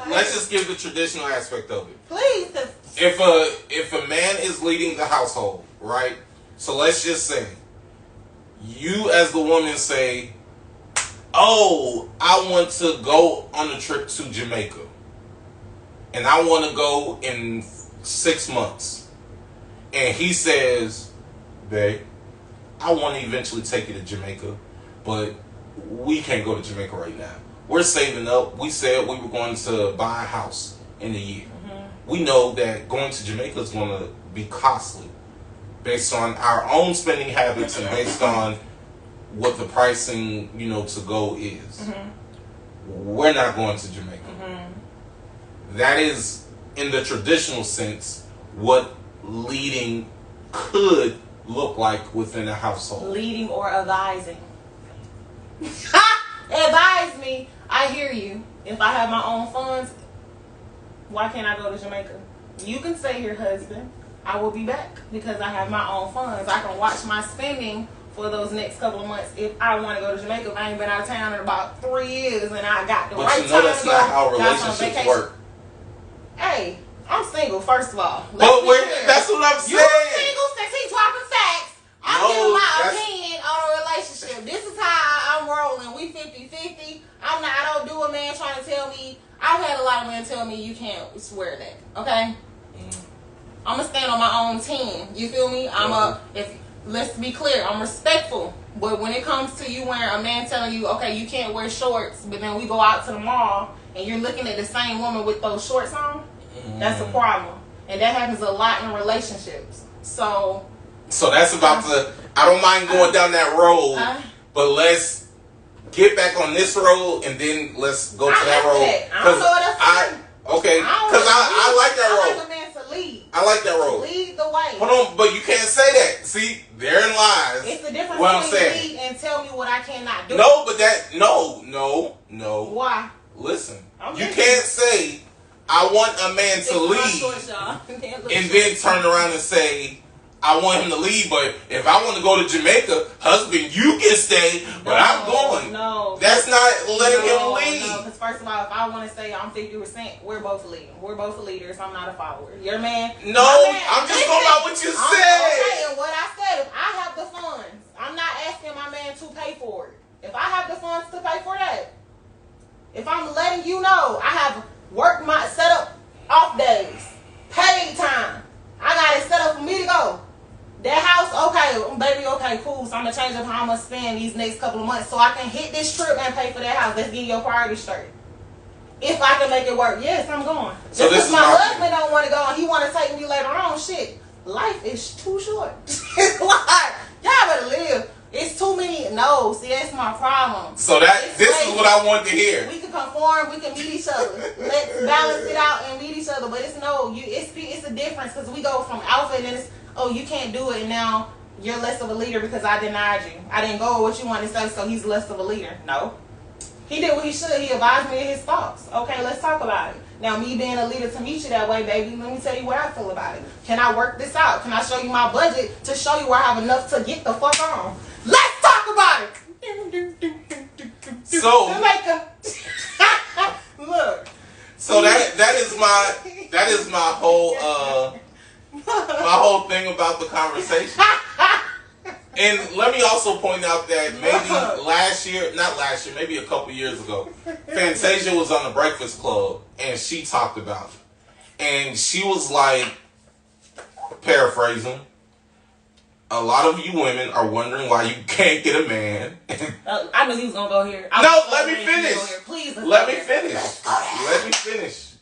let's just give the traditional aspect of it. Please. If a man is leading the household, right? So let's just say you as the woman say, "Oh, I want to go on a trip to Jamaica, and I want to go in 6 months," and he says, "Babe, I want to eventually take you to Jamaica, but we can't go to Jamaica right now. We're saving up. We said we were going to buy a house in a year. We know that going to Jamaica is going to be costly based on our own spending habits and based on what the pricing, to go is. We're not going to Jamaica." That is, in the traditional sense, what leading could look like within a household. Leading or advising. Advise me. I hear you. If I have my own funds, why can't I go to Jamaica? You can stay here, husband. I will be back because I have my own funds. I can watch my spending for those next couple of months if I want to go to Jamaica. If I ain't been out of town in about 3 years and I got the right time to go. But that's not how relationships work. Hey, I'm single, first of all. But that's what I'm saying. You're single since he's dropping facts. I'm giving my opinion on a relationship. This is how I'm rolling. We 50-50. I don't do a man trying to tell me. I've had a lot of men tell me you can't swear that. Okay? I'm going to stand on my own team. You feel me? Let's be clear. I'm respectful. But when it comes to you wearing a man telling you, okay, you can't wear shorts, but then we go out to the mall and you're looking at the same woman with those shorts on, that's a problem. And that happens a lot in relationships. So that's about I don't mind going down that road, but let's get back on this road and then let's go to that road. I don't know what that's okay, because I like that road. I like a man to lead. I like that road. Lead the way. Hold on, but you can't say that. See, therein lies. It's the difference between lead and tell me what I cannot do. No, but no. Why? Listen, you can't say I want a man to lead and then turn around and say I want him to lead, but if I want to go to Jamaica, husband, you can stay, but I'm going. No. That's not letting him lead. No, because first of all, if I want to say I'm 50%, we're both leading. We're both leaders. I'm not a follower. Your man. No, I'm just going by what you said. Okay, and what I said, if I have the funds, I'm not asking my man to pay for it. If I have the funds to pay for that, if I'm letting you know, I have worked my set up off days, paid time. I got it set up for me to go. That house, okay, baby, okay, cool. So I'm going to change up how I'm going to spend these next couple of months so I can hit this trip and pay for that house. Let's get your priorities straight. If I can make it work, yes, I'm going. So just because my husband don't want to go and he want to take me later on, shit, life is too short. Like, y'all better live. It's too many. No, see, that's my problem. So this is what I wanted to hear. We can conform, we can meet each other. Let's balance it out and meet each other. But it's a difference because we go from alpha and then it's, oh, you can't do it, and now you're less of a leader because I denied you. I didn't go with what you wanted to say, so he's less of a leader. No. He did what he should. He advised me of his thoughts. Okay, let's talk about it. Now, me being a leader to meet you that way, baby, let me tell you what I feel about it. Can I work this out? Can I show you my budget to show you where I have enough to get the fuck on? Let's talk about it. So, Jamaica. Look. So that is my whole thing about the conversation. And let me also point out that maybe a couple years ago, Fantasia was on the Breakfast Club and she talked about it. And she was like, paraphrasing, a lot of you women are wondering why you can't get a man. I knew he was going to go here. Let me finish. Please, let me finish.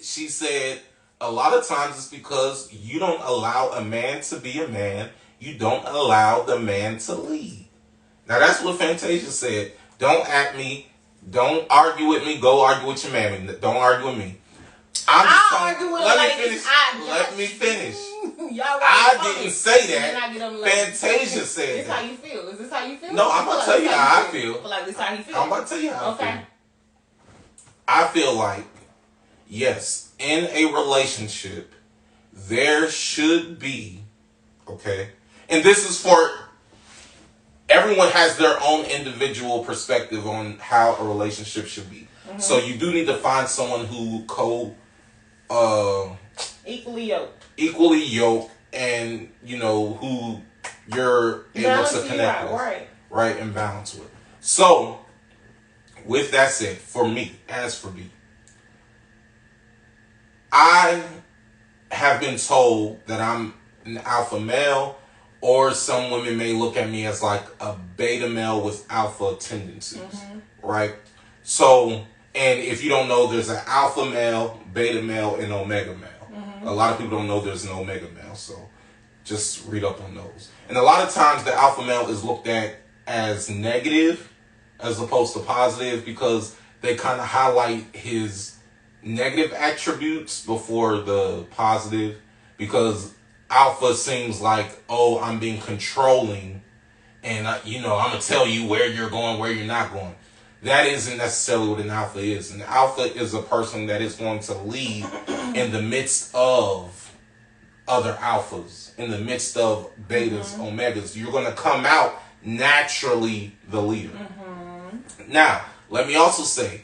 She said, a lot of times it's because you don't allow a man to be a man. You don't allow the man to lead. Now that's what Fantasia said. Don't at me. Don't argue with me. Go argue with your mammy. Don't argue with me. Let me finish. I didn't say that. Fantasia said that. Is this how you feel? Is this how you feel? No, I'm going to tell you how I feel. Like this how you feel? I'm about to tell you how I feel. I feel like, yes, in a relationship, there should be, okay, and this is for, everyone has their own individual perspective on how a relationship should be. Mm-hmm. So you do need to find someone who equally yoked and, you know, who you're able to connect with. Right, and balance with. So, with that said, for me, I have been told that I'm an alpha male, or some women may look at me as like a beta male with alpha tendencies, right? So, and if you don't know, there's an alpha male, beta male, and omega male. A lot of people don't know there's an omega male, so just read up on those. And a lot of times the alpha male is looked at as negative as opposed to positive because they kind of highlight his negative attributes before the positive, because alpha seems like, oh, I'm being controlling and I'm going to tell you where you're going, where you're not going. That isn't necessarily what an alpha is. An alpha is a person that is going to lead in the midst of other alphas, in the midst of betas, omegas. You're going to come out naturally the leader. Now, let me also say,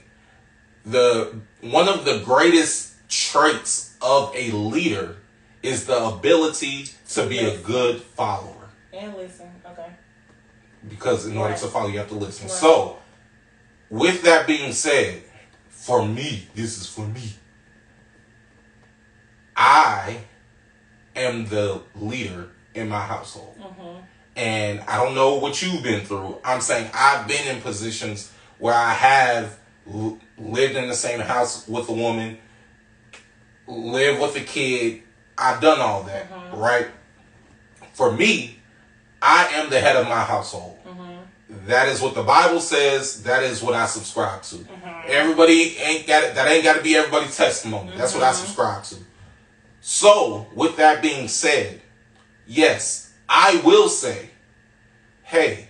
one of the greatest traits of a leader is the ability to be a good follower. And listen, okay. because in order to follow, you have to listen. Right. So, with that being said, for me, this is for me. I am the leader in my household. Mm-hmm. And I don't know what you've been through. I'm saying I've been in positions where I have lived in the same house with a woman, lived with a kid. I've done all that, mm-hmm. right? For me, I am the head of my household. Mm-hmm. That is what the Bible says. That is what I subscribe to. Mm-hmm. Everybody ain't got it. That ain't got to be everybody's testimony. Mm-hmm. That's what I subscribe to. So, with that being said, yes, I will say, hey,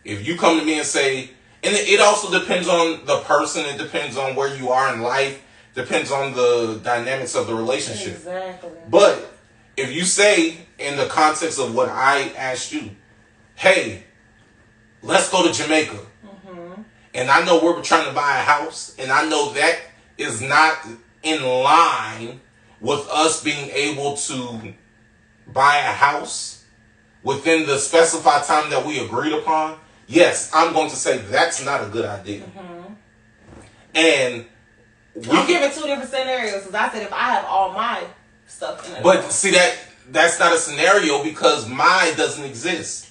if you come to me and say, and it also depends on the person, it depends on where you are in life, depends on the dynamics of the relationship. Exactly. But if you say, in the context of what I asked you, hey, let's go to Jamaica. Mm-hmm. And I know we're trying to buy a house, and I know that is not in line with us being able to buy a house within the specified time that we agreed upon, yes, I'm going to say that's not a good idea. Mm-hmm. And I'm giving two different scenarios, because I said if I have all my stuff in it. But see, that's not a scenario, because mine doesn't exist.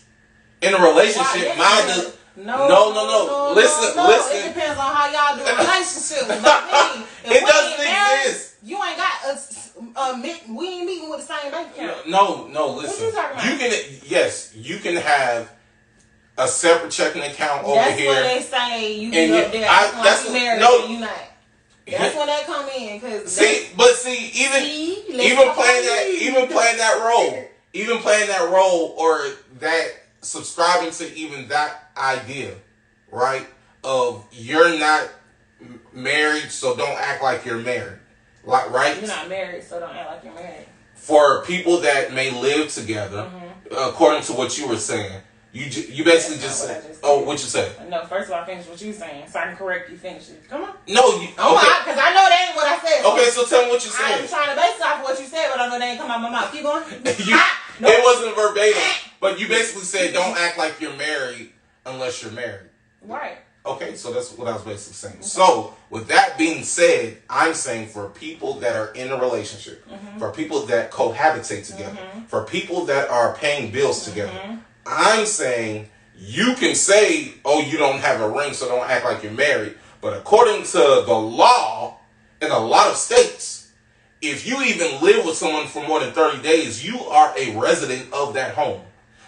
In a relationship, mine does. No. Listen. It depends on how y'all do a relationship. It doesn't exist. You ain't got we ain't meeting with the same bank account. No, listen. You can have a separate checking account over here. That's when they say you get up there. That's married. No, you not. That's when that come in. Even playing that role, or that subscribing to even that idea, right? Of you're not married, so don't act like you're married. Like, right? You're not married, so don't act like you're married. For people that may live together, mm-hmm. According to what you were saying, you basically just said. What you said? No, first of all, finish what you saying, so I can correct you. Finish it. Come on. No, because I know that ain't what I said. Okay, so tell me what you said. I'm trying to base it off of what you said, but I know they ain't come out my mouth. Keep going. It wasn't verbatim, but you basically said don't act like you're married unless you're married. Right. Okay, so that's what I was basically saying. Okay. So, with that being said, I'm saying for people that are in a relationship, mm-hmm. for people that cohabitate together, mm-hmm. for people that are paying bills mm-hmm. together, I'm saying you can say, oh, you don't have a ring, so don't act like you're married. But according to the law in a lot of states, if you even live with someone for more than 30 days, you are a resident of that home.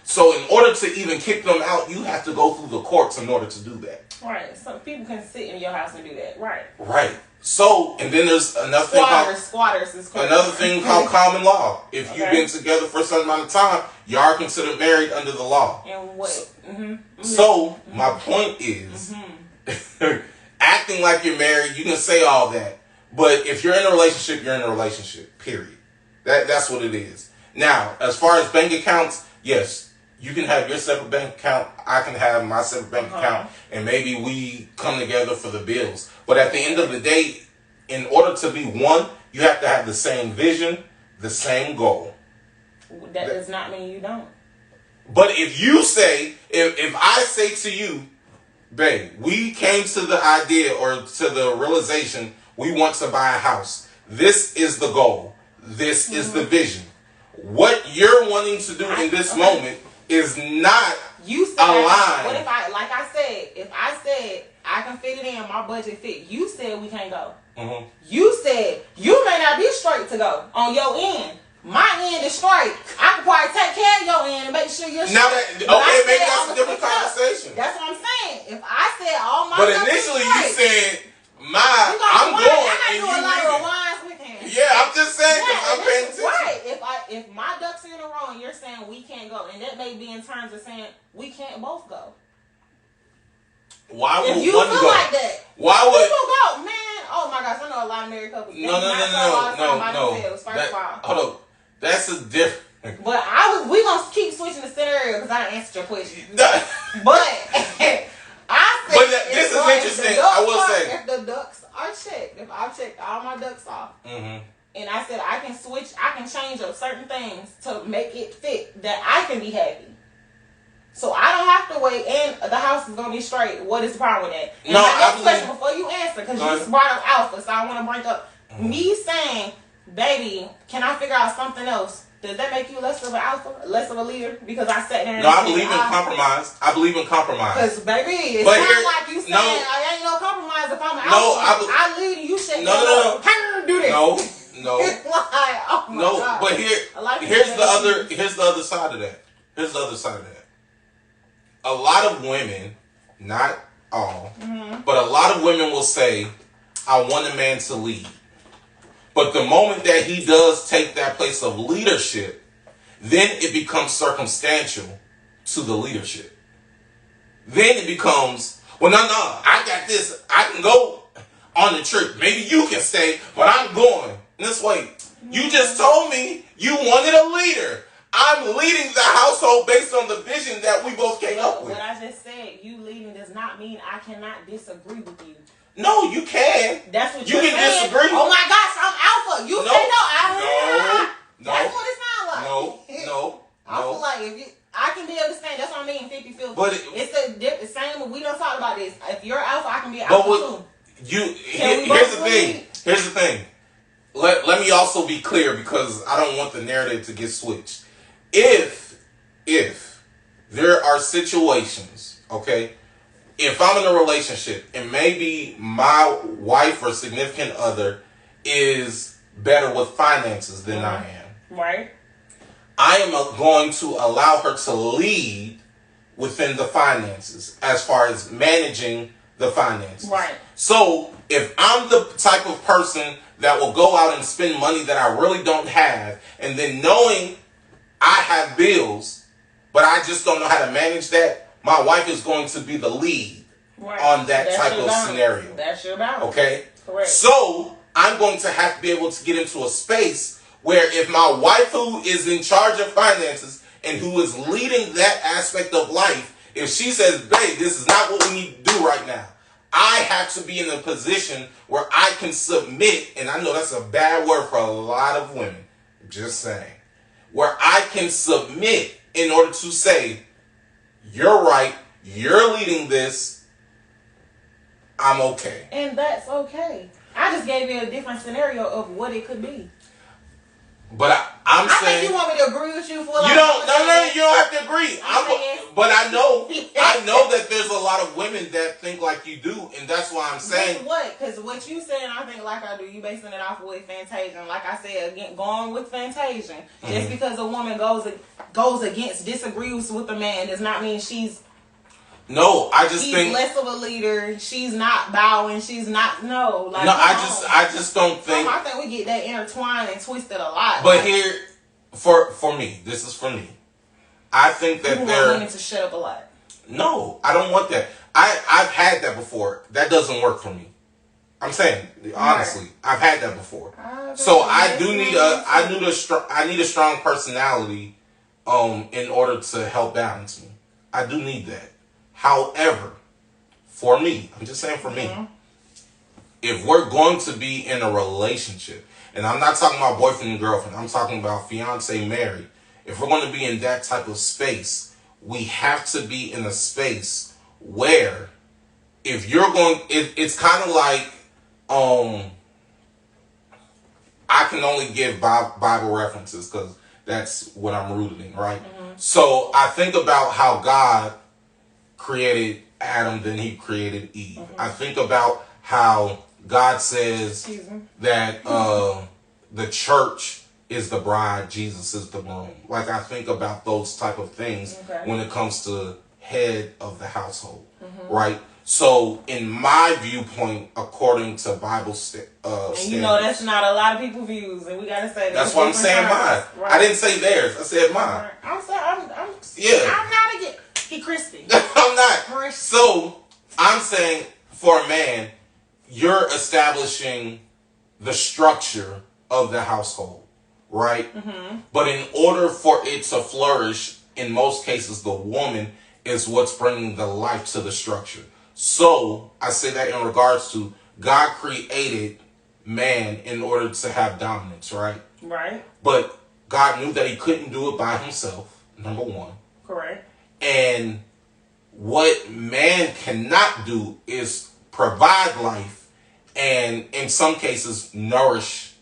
So in order to even kick them out, you have to go through the courts in order to do that. Right. So people can sit in your house and do that. Right. Right. So, and then there's another squatters is called. Another thing called common law. If you've been together for a certain amount of time, you are considered married under the law. And what? So my point is, acting like you're married, you can say all that. But if you're in a relationship, you're in a relationship, period. That's what it is. Now, as far as bank accounts, yes, you can have your separate bank account. I can have my separate bank account. And maybe we come together for the bills. But at the end of the day, in order to be one, you have to have the same vision, the same goal. That does not mean you don't. But if you say, if I say to you, babe, we came to the idea or to the realization we want to buy a house. This is the goal. This is the vision. What you're wanting to do in this moment is not aligned. What if if I said I can fit it in, my budget fit. You said we can't go. Mm-hmm. You said you may not be straight to go on your end. My end is straight. I can probably take care of your end and make sure you're straight. Maybe that's a different conversation. That's what I'm saying. If I said all my But initially you said I'm going and you leaving. Yeah, I'm just saying because I'm paying attention. Right. If my ducks are in a row and you're saying we can't go, and that may be in terms of saying we can't both go. Why would if you one feel go? like that, why would people go? Man, oh my gosh, I know a lot of married couples. No. Hold on. That's a different. But we gonna keep switching the scenario because I didn't answer your question. But I said, this is interesting. I will say, if the ducks are checked, if I've checked all my ducks off, and I said I can change up certain things to make it fit that I can be happy. So I don't have to wait, and the house is gonna be straight. What is the problem with that? And no, my next question before you answer, because you brought up alpha, so I want to bring up me saying, baby, can I figure out something else? Does that make you less of an alpha, less of a leader? Because I sat there and no, I believe in compromise. I believe in compromise. Because, baby, it's not like you saying, I ain't no compromise if I'm an alpha. I lead and you shit. No. Do this. No. Like, oh my God. But here's the other side of that. Here's the other side of that. A lot of women, not all, but a lot of women will say, I want a man to lead. But the moment that he does take that place of leadership, then it becomes circumstantial to the leadership. Then it becomes, well, no, I got this. I can go on the trip. Maybe you can stay, but I'm going. This way. You just told me you wanted a leader. I'm leading the household based on the vision that we both came up with. What I just said, you leading does not mean I cannot disagree with you. No, you can. That's what you you're can saying. Disagree. Oh my gosh, I'm alpha. You say no. No. That's what it sounds like. No. I feel like if you, I can be understand. That's what I mean. 50-50. But it's the same. We don't talk about this. If you're alpha, I can be alpha too. Here's the thing. Let me also be clear because I don't want the narrative to get switched. If there are situations, okay, if I'm in a relationship and maybe my wife or significant other is better with finances than I am, right? I am going to allow her to lead within the finances as far as managing the finances. Right. So if I'm the type of person that will go out and spend money that I really don't have, and then knowing I have bills, but I just don't know how to manage that, my wife is going to be the lead on that type of scenario. That's your balance. Okay? Correct. So I'm going to have to be able to get into a space where if my wife who is in charge of finances and who is leading that aspect of life, if she says, babe, this is not what we need to do right now, I have to be in a position where I can submit, and I know that's a bad word for a lot of women, just saying, where I can submit in order to say, you're right, you're leading this, I'm okay. And that's okay. I just gave you a different scenario of what it could be. But I think you want me to agree with you for you don't. No, you don't have to agree. But I know that there's a lot of women that think like you do, and that's why I'm saying. What? Because what you saying, I think like I do. You basing it off with Fantasia, and like I said again, going with Fantasia. Just because a woman goes against, disagrees with a man, does not mean she's. No, I just think less of a leader. She's not bowing. She's not I just don't think. I think we get that intertwined and twisted a lot. But here, for me, this is for me. I think that they're women to shut up a lot. No, I don't want that. I've had that before. That doesn't work for me. I'm saying honestly, I've had that before. So I need a strong personality, in order to help balance me. I do need that. However, for me, I'm just saying for me, if we're going to be in a relationship, and I'm not talking about boyfriend and girlfriend, I'm talking about fiance, married. If we're going to be in that type of space, we have to be in a space where if you're going, it's kind of like, I can only give Bible references because that's what I'm rooted in, right? So I think about how God created Adam, then he created Eve. I think about how God says that the church is the bride, Jesus is the groom. Like I think about those type of things when it comes to head of the household, right? So in my viewpoint, according to Bible standards, and you know that's not a lot of people's views, and we gotta say that's why I'm saying mine. Right. I didn't say theirs. I said mine. I'm not again. He crispy. I'm not. So I'm saying for a man, you're establishing the structure of the household, right? But in order for it to flourish, in most cases, the woman is what's bringing the life to the structure. So I say that in regards to God created man in order to have dominance, right? Right. But God knew that he couldn't do it by himself, number one. Correct. And what man cannot do is provide life and in some cases nourish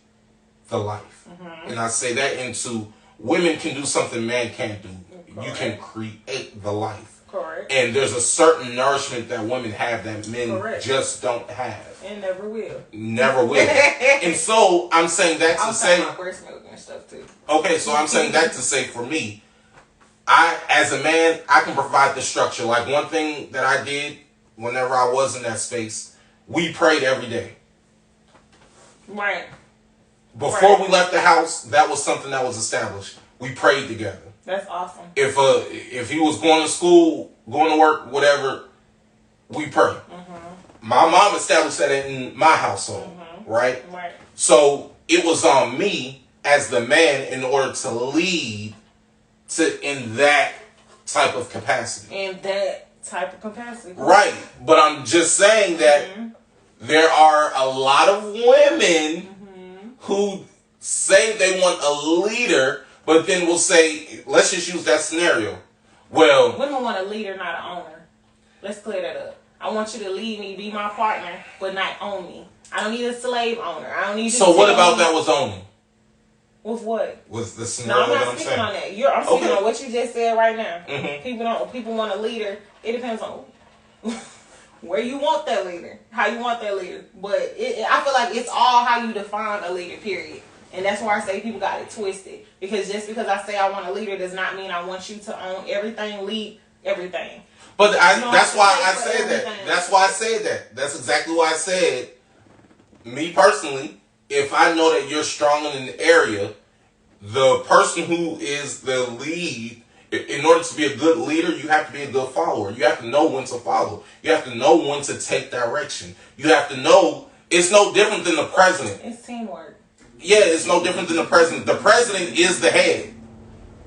the life. And I say that into women can do something man can't do. Correct. You can create the life. Correct. And there's a certain nourishment that women have that men Correct. Just don't have. And never will. Never will. And so I'm saying that to say my breast milk and stuff too. Okay, so I'm saying that to say for me, I, as a man, I can provide the structure. Like one thing that I did whenever I was in that space, we prayed every day. Right. Before we left the house, that was something that was established. We prayed together. That's awesome. If he was going to school, going to work, whatever, we pray. My mom established that in my household, right? Right. So it was on me as the man in order to lead in that type of capacity. In that type of capacity. Right. But I'm just saying that there are a lot of women who say they want a leader, but then will say, let's just use that scenario. Well, women want a leader, not an owner. Let's clear that up. I want you to lead me, be my partner, but not own me. I don't need a slave owner. I don't need you to So what about that was owning? With what? With the scenario no, I'm not speaking on that. I'm speaking on what you just said right now. People want a leader. It depends on where you want that leader, how you want that leader. But I feel like it's all how you define a leader, period. And that's why I say people got it twisted. Because just because I say I want a leader does not mean I want you to own everything, lead everything. But that's why I said that. That's why I said that. That's exactly why I said, me personally, if I know that you're strong in an area, the person who is the lead, in order to be a good leader, you have to be a good follower. You have to know when to follow. You have to know when to take direction. You have to know, it's no different than the president. It's teamwork. Yeah, it's no different than the president. The president is the head.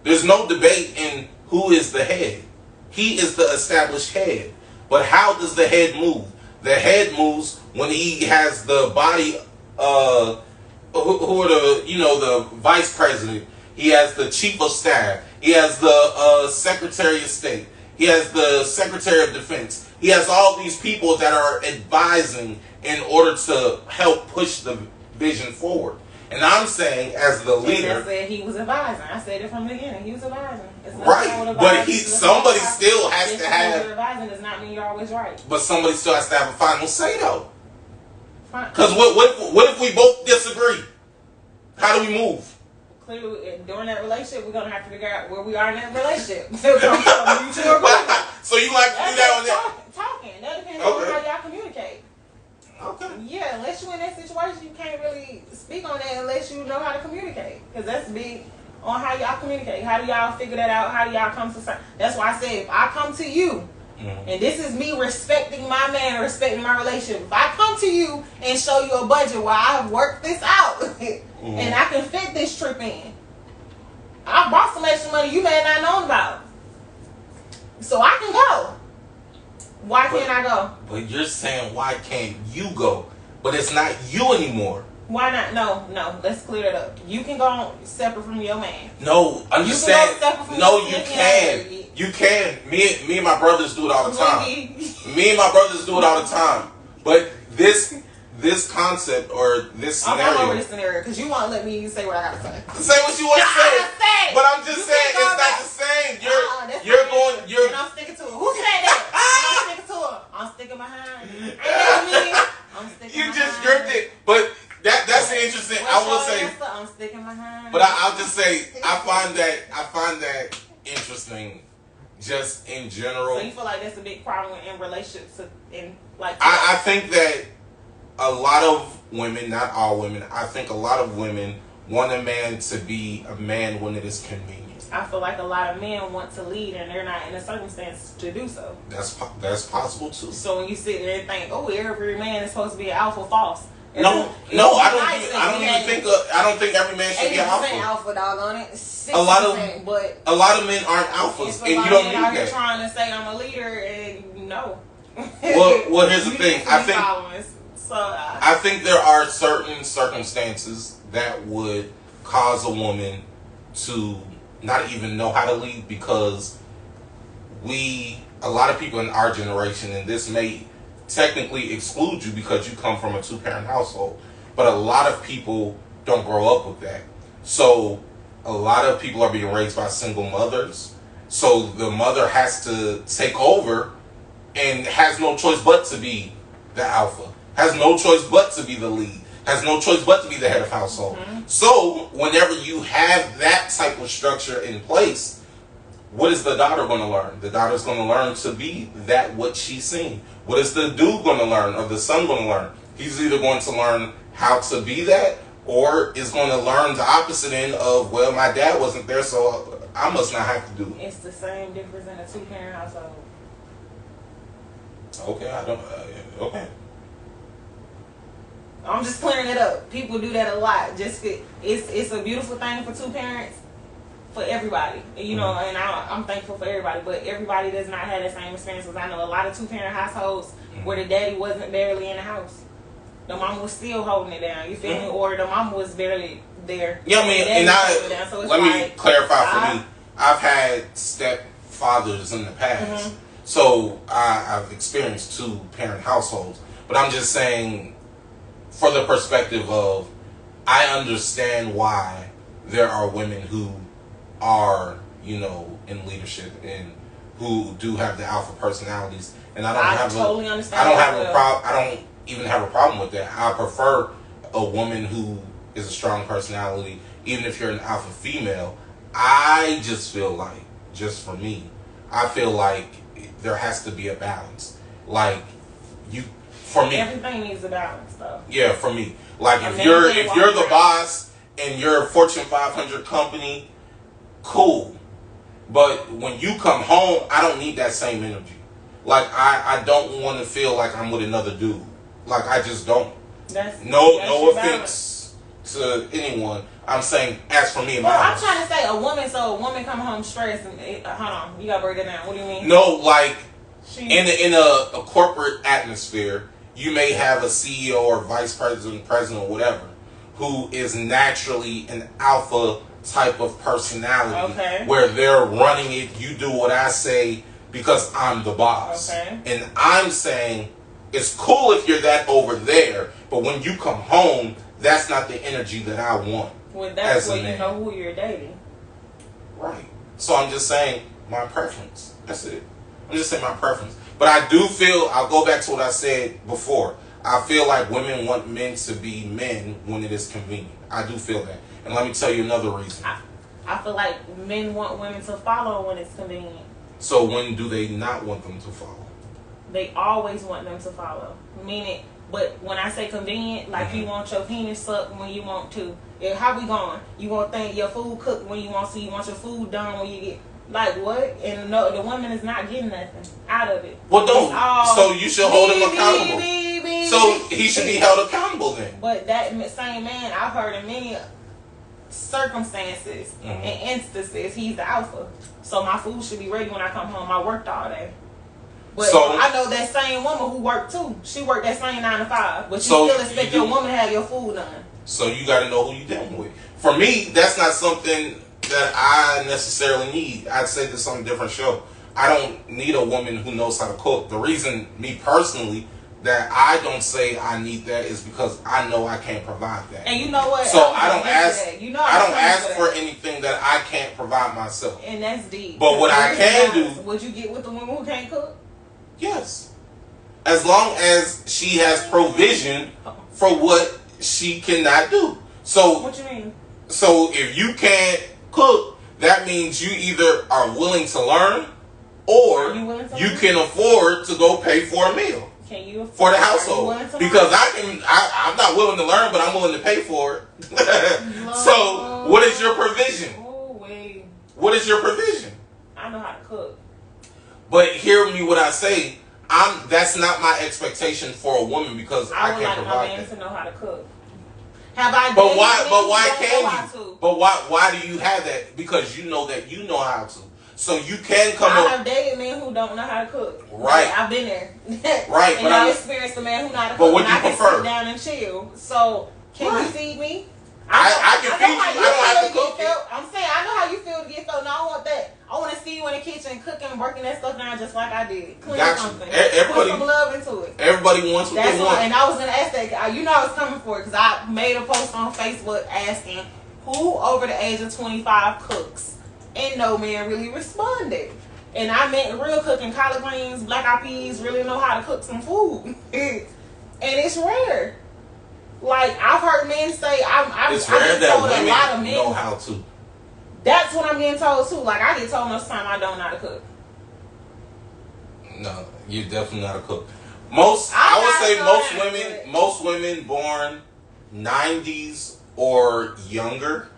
There's no debate in who is the head. He is the established head. But how does the head move? The head moves when he has the body, who are the vice president. He has the chief of staff. He has the secretary of state. He has the secretary of defense. He has all these people that are advising in order to help push the vision forward. And I'm saying, as the leader, and I said he was advising. I said it from the beginning. He was advising. Right, but somebody still has to have. Advising does not mean you're always right. But somebody still has to have a final say, though. Because what if we both disagree? How do we move? Clearly, during that relationship, we're gonna have to figure out where we are in that relationship. So you like to do that on that? Talking. That depends on how y'all communicate. Okay. Yeah, unless you're in that situation, you can't really speak on that unless you know how to communicate. Because that's big on how y'all communicate. How do y'all figure that out? How do y'all come to something? That's why I said, if I come to you, and this is me respecting my man and respecting my relationship. If I come to you and show you a budget where I've worked this out and I can fit this trip in, I brought some extra money you may not known about. So I can go. Why can't I go? But you're saying, why can't you go? But it's not you anymore. Why not? No. Let's clear it up. You can go separate from your man. No, understand. No, you can. You can. Me and my brothers do it all the time. Me and my brothers do it all the time. But this concept or this scenario. I'm over this scenario because you won't let me say what I gotta say. Say what you want to say. But I'm just saying it's not the same. You're and I'm sticking to it. Who said that? I'm sticking to it. I'm sticking behind. Ain't that me? I'm sticking. You just gripped it, but. That's interesting. I will say, I'm sticking behind. But I'll just say, I find that interesting, just in general. So you feel like that's a big problem in relationships, I think that a lot of women, not all women, I think a lot of women want a man to be a man when it is convenient. I feel like a lot of men want to lead and they're not in a circumstance to do so. That's possible too. So when you sit there and think, oh, every man is supposed to be an alpha, false. No, I don't think every man should be an alpha. Alpha dog on it. 60%, a lot of men aren't alphas, and you don't need that. You're trying to say I'm a leader, and no. Well, here's the thing. I I think there are certain circumstances that would cause a woman to not even know how to lead because a lot of people in our generation, and this may technically exclude you because you come from a 2-parent household, but a lot of people don't grow up with that. So a lot of people are being raised by single mothers. So the mother has to take over and has no choice but to be the alpha, has no choice but to be the lead, has no choice but to be the head of household. Mm-hmm. So whenever you have that type of structure in place, what is the daughter going to learn? The daughter's going to learn to be that what she's seen. What is the dude going to learn, or the son going to learn? He's either going to learn how to be that, or is going to learn the opposite end of, well, my dad wasn't there, so I must not have to do it. It's the same difference in a 2-parent household. Okay, I don't. Okay. I'm just clearing it up. People do that a lot. Just it's a beautiful thing for 2 parents, for everybody. You know, and I'm thankful for everybody. But everybody does not have the same experiences. I know a lot of 2-parent households where the daddy wasn't barely in the house. The mom was still holding it down. You feel me? Or the mom was barely there. Yeah, I mean, and so let me clarify for me. I've had stepfathers in the past. So I've experienced 2-parent households. But I'm just saying, for the perspective of, I understand why there are women who are, you know, in leadership and who do have the alpha personalities, and I don't even have a problem with that. I prefer a woman who is a strong personality, even if you're an alpha female. I just feel like, just for me, I feel like there has to be a balance. Like, for me, everything needs a balance, though. Yeah, for me, like if you're the boss and you're a Fortune 500 company, cool. But when you come home, I don't need that same energy. Like I don't want to feel like I'm with another dude. Like I just don't. No offense to anyone. I'm saying, as for me and my house. I'm trying to say a woman come home stressed. And, hold on, you gotta break it down. What do you mean? No, like in a corporate atmosphere, you may have a CEO or vice president, president, whatever, who is naturally an alpha type of personality, where they're running it. You do what I say because I'm the boss. And I'm saying it's cool if you're that over there, but when you come home, that's not the energy that I want. Well, that's when you know who you're dating. Right. So I'm just saying my preference. That's it. I'm just saying my preference. But I do feel, I'll go back to what I said before. I feel like women want men to be men when it is convenient. I do feel that. And let me tell you another reason. I feel like men want women to follow when it's convenient. So when do they not want them to follow? They always want them to follow. Meaning, but when I say convenient, like you want your penis sucked when you want to. How we going? You want your food cooked when you want to. You want your food done when you get. Like what? And no, the woman is not getting nothing out of it. Well, so you should hold him accountable. So he should be held accountable then. But that same man, I've heard in many circumstances and instances, he's the alpha. So my food should be ready when I come home. I worked all day. But I know that same woman who worked too. She worked that same 9 to 5. But you still expect your woman to have your food done. So you got to know who you're dealing with. For me, that's not something that I necessarily need. I'd say this on a different show. I don't need a woman who knows how to cook. The reason, me personally, that I don't say I need that is because I know I can't provide that. And you know what? So I don't ask. I don't ask for anything that I can't provide myself. And that's deep. But what I can do. Would you get with the woman who can't cook? Yes. As long as she has provision for what she cannot do. So what you mean? So if you can't cook, that means you either are willing to learn, or you can afford to go pay for a meal. Can you afford for the household? Because I'm not willing to learn, but I'm willing to pay for it. So what is your provision? Oh wait. What is your provision? I know how to cook. But hear me what I say. That's not my expectation for a woman because I can't provide that. I would like my man to know how to cook. Have I? But why can't you? But why do you have that? Because you know that you know how to. So you can come up. I have dated men who don't know how to cook. Right. Like, I've been there. Right. And I experienced a man who know how to cook. But what do you prefer? I can sit down and chill. So can you feed me? I can feed you. I don't have to cook it. I'm saying I know how you feel to get felt. No, I want that. I want to see you in the kitchen cooking, working breaking that stuff down just like I did. Clean something. Everybody, put some love into it. Everybody wants what they want. And I was gonna ask that. You know I was coming for it because I made a post on Facebook asking who over the age of 25 cooks, and no man really responded. And I meant real cooking, collard greens, black eyed peas, really know how to cook some food. And it's rare. Like, I've heard men say, it's rare that women a lot of men know how to. That's what I'm getting told too. Like, I get told most of the time I don't know how to cook. No, you're definitely not a cook. I would say most women born 90s or younger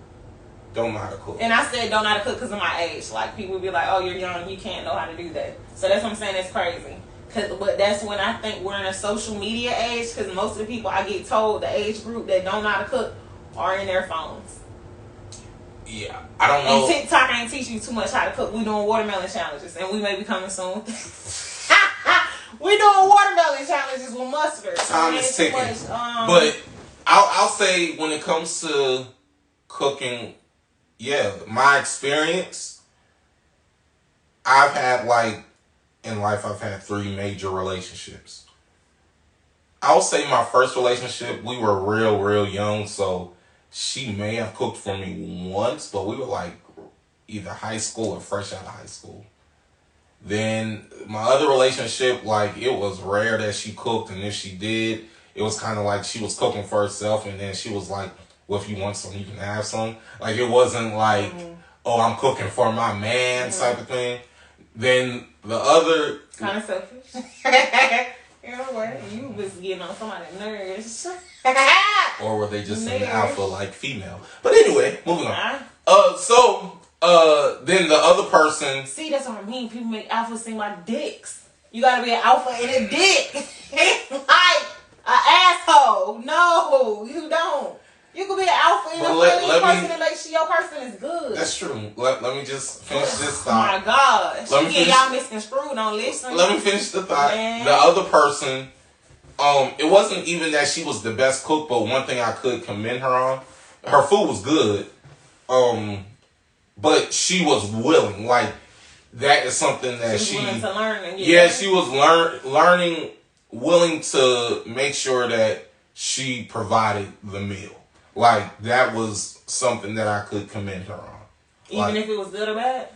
don't know how to cook. And I said don't know how to cook because of my age. Like, people would be like, oh, you're young, you can't know how to do that. So that's what I'm saying, it's crazy. But that's when I think we're in a social media age, because most of the people I get told, the age group that don't know how to cook, are in their phones. Yeah, I don't know. And TikTok ain't teach you too much how to cook. We doing watermelon challenges, and we may be coming soon. We doing watermelon challenges with mustard. Time is ticking. But I'll say when it comes to cooking, yeah, my experience, I've had in life, I've had 3 major relationships. I'll say my first relationship, we were real young, so she may have cooked for me once, but we were either high school or fresh out of high school. Then my other relationship, it was rare that she cooked, and if she did, it was kind of like she was cooking for herself, and then she was like, well, if you want some, you can have some. It wasn't oh, I'm cooking for my man type of thing. Then the other... Kind of selfish. You know what? You was getting on somebody's nerves. Or were they just an alpha female? But anyway, moving on. Then the other person... See, that's what I mean. People make alphas seem like dicks. You gotta be an alpha and a dick. Like an asshole. No, you don't. You could be an alpha and a friendly person and make sure your person is good. That's true. Let me just finish this thought. Oh my gosh. Y'all misconstrued on listening. Let me finish the thought. Man. The other person, it wasn't even that she was the best cook, but one thing I could commend her on, her food was good. But she was willing. That is something that she was willing to learn. And she was learning, willing to make sure that she provided the meal. That was something that I could commend her on. Even if it was good or bad?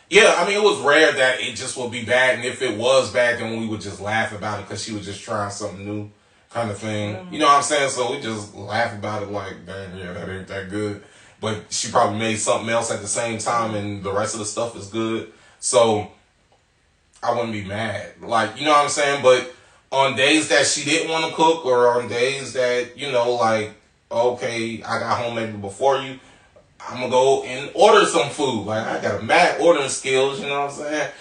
Yeah, I mean, it was rare that it just would be bad. And if it was bad, then we would just laugh about it because she was just trying something new kind of thing. Mm-hmm. You know what I'm saying? So we just laugh about it dang, yeah, that ain't that good. But she probably made something else at the same time and the rest of the stuff is good. So I wouldn't be mad. You know what I'm saying? But on days that she didn't want to cook or on days that, okay, I got home maybe before you, I'm going to go and order some food. I got a mad ordering skills, you know what I'm saying?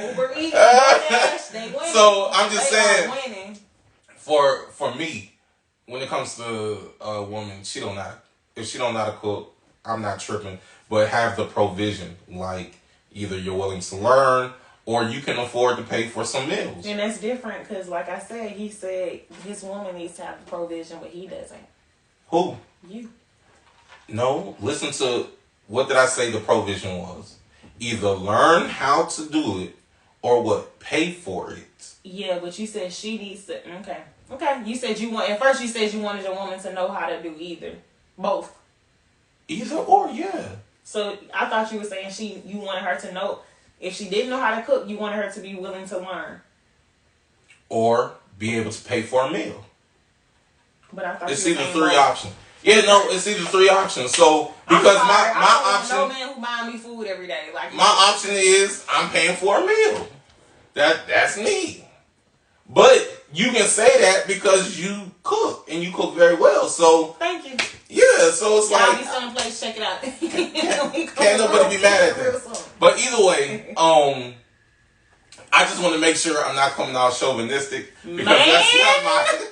Uber Eats, DoorDash, they winning. So I'm just saying, for me, when it comes to a woman, if she don't know how to cook, I'm not tripping. But have the provision, either you're willing to learn or you can afford to pay for some meals. And that's different because, like I said, he said his woman needs to have the provision, but he doesn't. Who? You. No, listen to, what did I say the provision was? Either learn how to do it or what? Pay for it. Yeah, but you said she needs to, okay. You said at first you said you wanted your woman to know how to do either. Both. Either or, yeah. So I thought you were saying you wanted her to know. If she didn't know how to cook, you wanted her to be willing to learn. Or be able to pay for a meal. But I thought it's either 3 options. Yeah, no, it's either 3 options. So because my option, no man who buying me food every day. My option is I'm paying for a meal. That's me. But you can say that because you cook and you cook very well. So thank you. Yeah, so it's y'all be selling place, check it out. Can't nobody be mad at that. But either way, I just want to make sure I'm not coming out chauvinistic because that's not my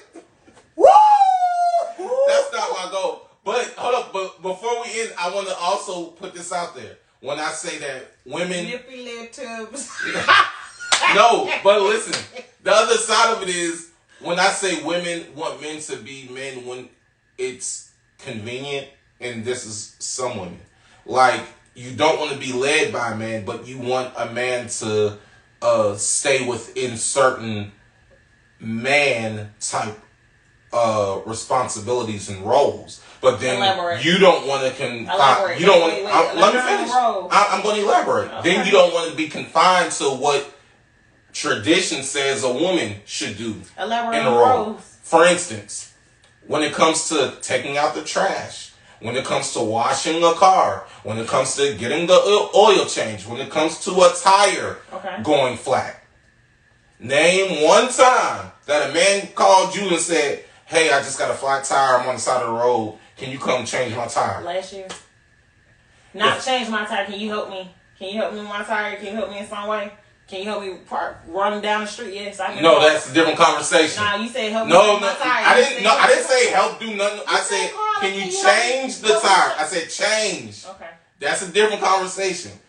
that's not my goal. But hold up, but before we end, I want to also put this out there. When I say that women nippy lip tubes. No, but listen, the other side of it is when I say women want men to be men when it's convenient, and this is some women. you don't want to be led by a man, but you want a man to stay within certain man type responsibilities and roles. But then you don't want to confine. You don't want. Let me finish. I'm going to elaborate. Okay. Then you don't want to be confined to what tradition says a woman should do in a role. For instance, when it comes to taking out the trash, when it comes to washing a car, when it comes to getting the oil change, when it comes to a tire going flat. Name one time that a man called you and said, hey, I just got a flat tire. I'm on the side of the road. Can you come change my tire? Last year. Not change my tire. Can you help me? Can you help me with my tire? Can you help me in some way? Can you help me run down the street? Yes, I can. No, that's a different conversation. Nah, you said help me with my tire. I didn't say help do nothing. I said, can you change the tire? I said change. Okay. That's a different conversation.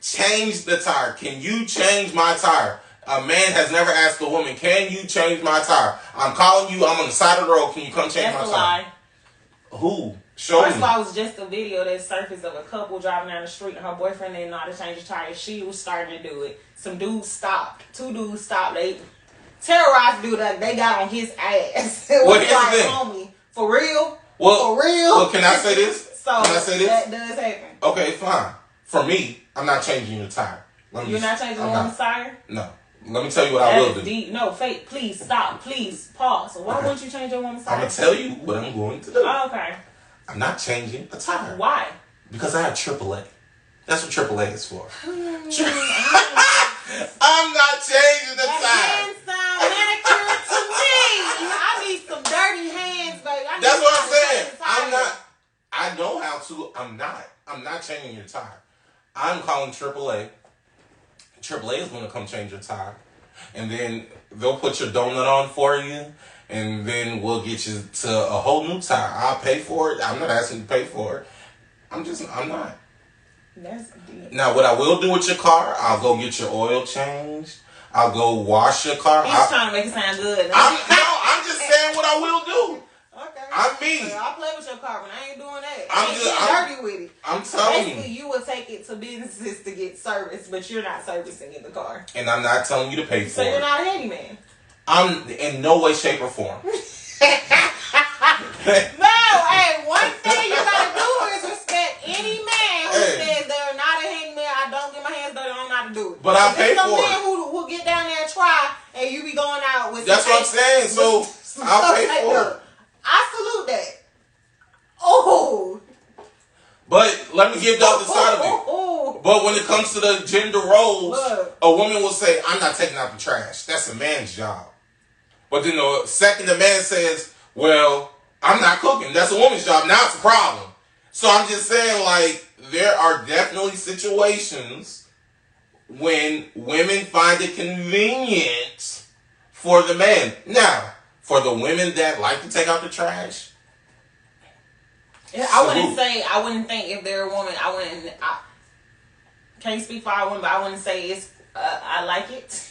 Change the tire. Can you change my tire? A man has never asked a woman, can you change my tire? I'm calling you. I'm on the side of the road. Can you come change my tire? That's a lie. Who? Show me. First of all, it was just a video that surfaced of a couple driving down the street and her boyfriend didn't know how to change the tire. She was starting to do it. Some dudes stopped. 2 dudes stopped. They terrorized the dude. They got on his ass. It was like, homie, for real? Well, for real? Well, can I say this? So can I say this? That does happen. Okay, fine. For me, I'm not changing your tire. You're not changing the woman's tire? No. Let me tell you what I will do. Deep. No, fake. Please stop. Please pause. So why wouldn't you change your woman's tire? I'm gonna tell you what I'm going to do. Oh, okay. I'm not changing a tire. Why? Because I have AAA. That's what AAA is for. I'm not changing the tire. Hands sound manicured to me. I need some dirty hands, baby. That's what I'm saying. I'm not. I know how to. I'm not changing your tire. I'm calling AAA. AAA is going to come change your tire. And then they'll put your donut on for you. And then we'll get you to a whole new tire. I'll pay for it. I'm not asking you to pay for it. I'm not. That's deep. Now, what I will do with your car, I'll go get your oil changed. I'll go wash your car. He's trying to make it sound good. I'm just saying what I will do. Okay. I'm me. I'll play with your car, but I ain't doing that. I'm dirty with it. I'm telling you. Basically, you will take it to businesses to get service, but you're not servicing in the car. And I'm not telling you to pay for it. So you're not a handyman. I'm in no way, shape, or form. No, hey, one thing you gotta do is respect any man who says they're not a handyman. I don't get my hands dirty. I don't know how to do it. But I pay for it. Some men who will get down there and try, and you be going out with. That's what I'm saying. So I'll pay for it. I salute that. Oh. But let me give the other side of it. But when it comes to the gender roles, a woman will say, I'm not taking out the trash. That's a man's job. But then the second the man says, well, I'm not cooking. That's a woman's job. Now it's a problem. So I'm just saying, like, there are definitely situations when women find it convenient for the man. Now, for the women that like to take out the trash, I wouldn't think if they're a woman, I can't speak for our women, but I wouldn't say it's, I like it.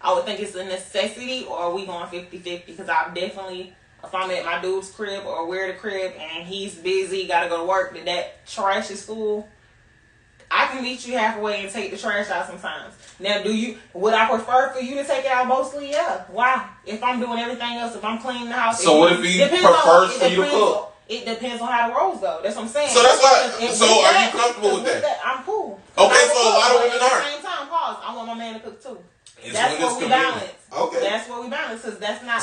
I would think it's a necessity, or are we going 50-50? Because I've definitely, if I'm at my dude's crib or we're at a crib and he's busy, got to go to work, that trash is full, I can meet you halfway and take the trash out sometimes. Now, would I prefer for you to take it out mostly? Yeah. Why? If I'm doing everything else, if I'm cleaning the house. So what if he prefers for you to cook? It depends on how the roles go. That's what I'm saying. So that's why. So are you comfortable with that? I'm cool. Okay, so a lot of women aren't. At the same time, pause. I want my man to cook too. It's that's what we balance. Okay. That's what we balance. Because that's not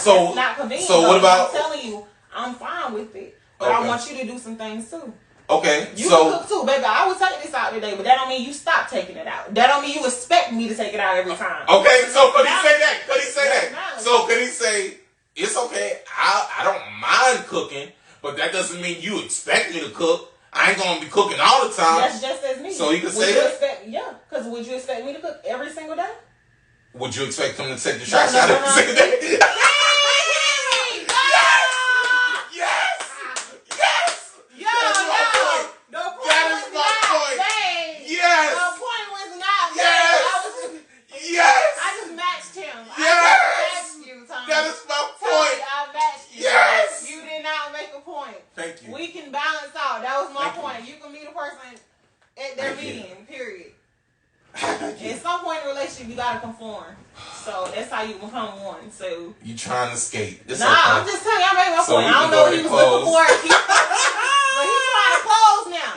convenient. So what about? I'm telling you, I'm fine with it, but I want you to do some things too. Okay. You can cook too, baby. I will take this out today, but that don't mean you stop taking it out. That don't mean you expect me to take it out every time. Okay. So could he say that? Could he say that? So could he say it's okay? I don't mind cooking. But that doesn't mean you expect me to cook. I ain't gonna be cooking all the time. That's just as me. So you can say that? Yeah, because would you expect me to cook every single day? Would you expect him to take the trash out every single day? Yes! Yo, the point was not made. Yes! The point was not made. Yes! I just matched him. Yes! I just matched you, Tom. That is my point. I matched you. Yes! You did not make a point. Thank you. We can can balance out. That was my point. You can meet a person at their median, period. At some point in a relationship, you gotta conform. So that's how you become one. So you trying to skate? Nah, okay. I'm just telling you, I made my point. I don't know what he was looking for. But he's trying to close now.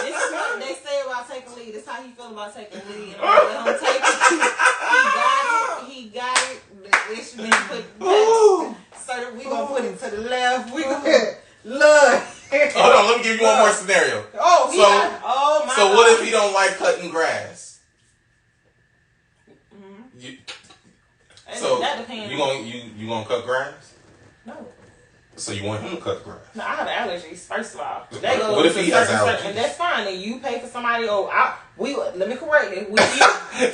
This is what they say about taking lead. This is how he feel about taking lead. And I'm gonna let him take it. He got it. It's been put so that we gonna put it to the left. We gonna look. Hold on, let me give you one more scenario. Oh, my So God. what if he don't like cutting grass? Mm-hmm. So that depends. You gonna cut grass? No. So you want him to cut the grass? No, I have allergies. First of all, what if he has allergies? And that's fine. And you pay for somebody. Let me correct it.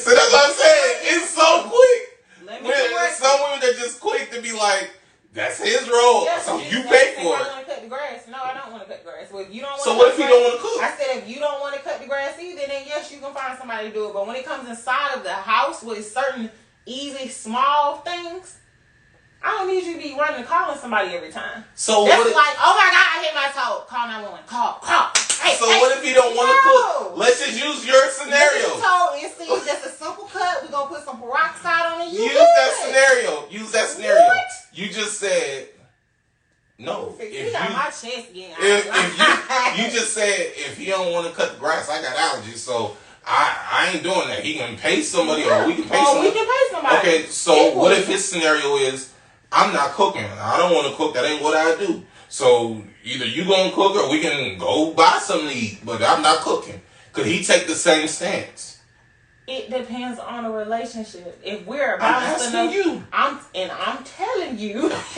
So that's what I'm saying. It's so quick. Let me correct some women that just quick to be like, that's his role. Yeah, so you pay for it. I want to cut the grass. No, I don't want to cut the grass. Well, if you don't want so what if he don't want to cook? I said if you don't want to cut the grass either, then yes, you can find somebody to do it. But when it comes inside of the house with certain easy, small things, I don't need you to be running and calling somebody every time. So that's like, oh my God, I hit my toe. Call 911. Call. What if he don't want to cook? Let's just use your scenario. See, just a simple cut. We're going to put some peroxide on it. Use that scenario. What? You just said no. If my chest getting if you just said if he don't want to cut the grass, I got allergies, so I ain't doing that. He can pay somebody, or we can pay somebody. We can pay somebody. Okay, so what if his scenario is I'm not cooking. I don't want to cook. That ain't what I do. So either you gonna cook or we can go buy something to eat. But I'm not cooking. Could he take the same stance? It depends on the relationship. If we're I'm asking you. I'm telling you. I'm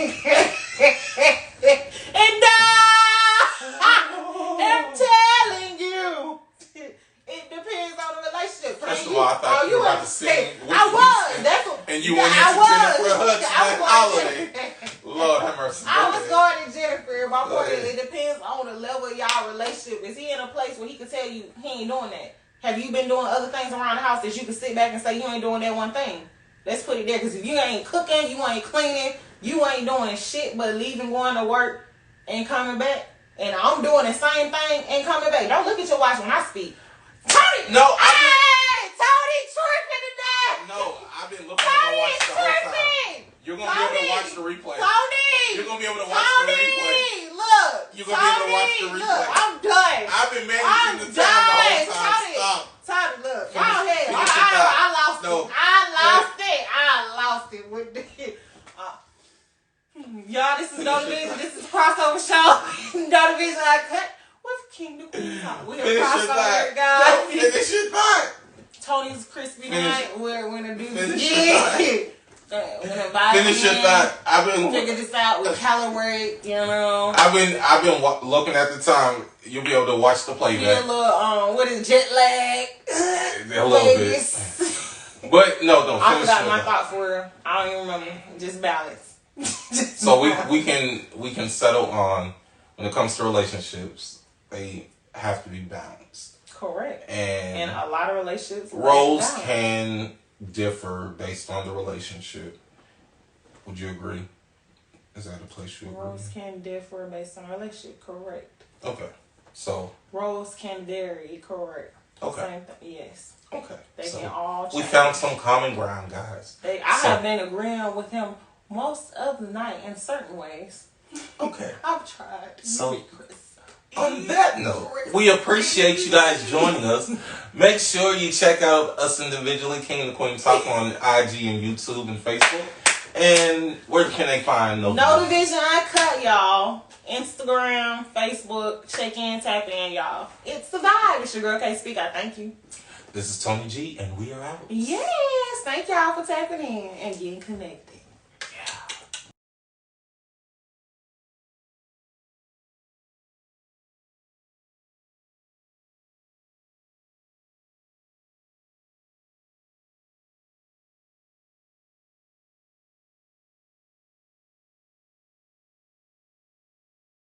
telling you. It depends on the relationship. First of all, I thought you were about to sing. I was. That's what. And you went into Jennifer Hudson holiday. Lord have mercy. I was going to Jennifer. My point is, it depends on the level of y'all relationship. Is he in a place where he can tell you he ain't doing that? Have you been doing other things around the house that you can sit back and say you ain't doing that one thing? Let's put it there. Because if you ain't cooking, you ain't cleaning, you ain't doing shit but leaving, going to work, and coming back, and I'm doing the same thing and coming back. Don't look at your watch when I speak. Tony! No, Tony tripping today! No, I've been looking at my watch the whole time. You're going to be able to watch the replay. Tony! You're going to be able to watch the replay. Look! You're going to be able to watch the replay. Look, I'm done. I've been managing the time the whole time. Stop. Tony, look. Finish I lost no. it. I lost it with the... y'all, this is No Division. This is a crossover show. No Division I cut. What's King2QueenTalk? We're a crossover, guys. Finish your thought. Tony's crispy night. We're gonna do Finish this. your thought. Finish your thought. I've been figure this out with calibrate. You know. I've been looking at the time. You'll be able to watch the playback. Yeah, a little what is jet lag? A little bit. But no. I forgot my thought for real. I don't even remember. Just balance. So we can settle on when it comes to relationships. They have to be balanced. Correct. And a lot of relationships, roles can differ based on the relationship. Would you agree? Is that a place you agree? Roles can differ based on the relationship. Correct. Okay. So roles can vary. Correct. Okay. Same thing. Yes. Okay. They can all change. We found some common ground, guys. I have been agreeing with him most of the night in certain ways. Okay. I've tried. So on that note, we appreciate you guys joining us. Make sure you check out us individually, King2QueenTalk on IG and YouTube and Facebook. And where can they find No Division Uncut, y'all? Instagram, Facebook, check in, tap in, y'all. It's the vibe. It's your girl KSpeak. I thank you. This is Tony G, and we are out. Yes, thank y'all for tapping in and getting connected.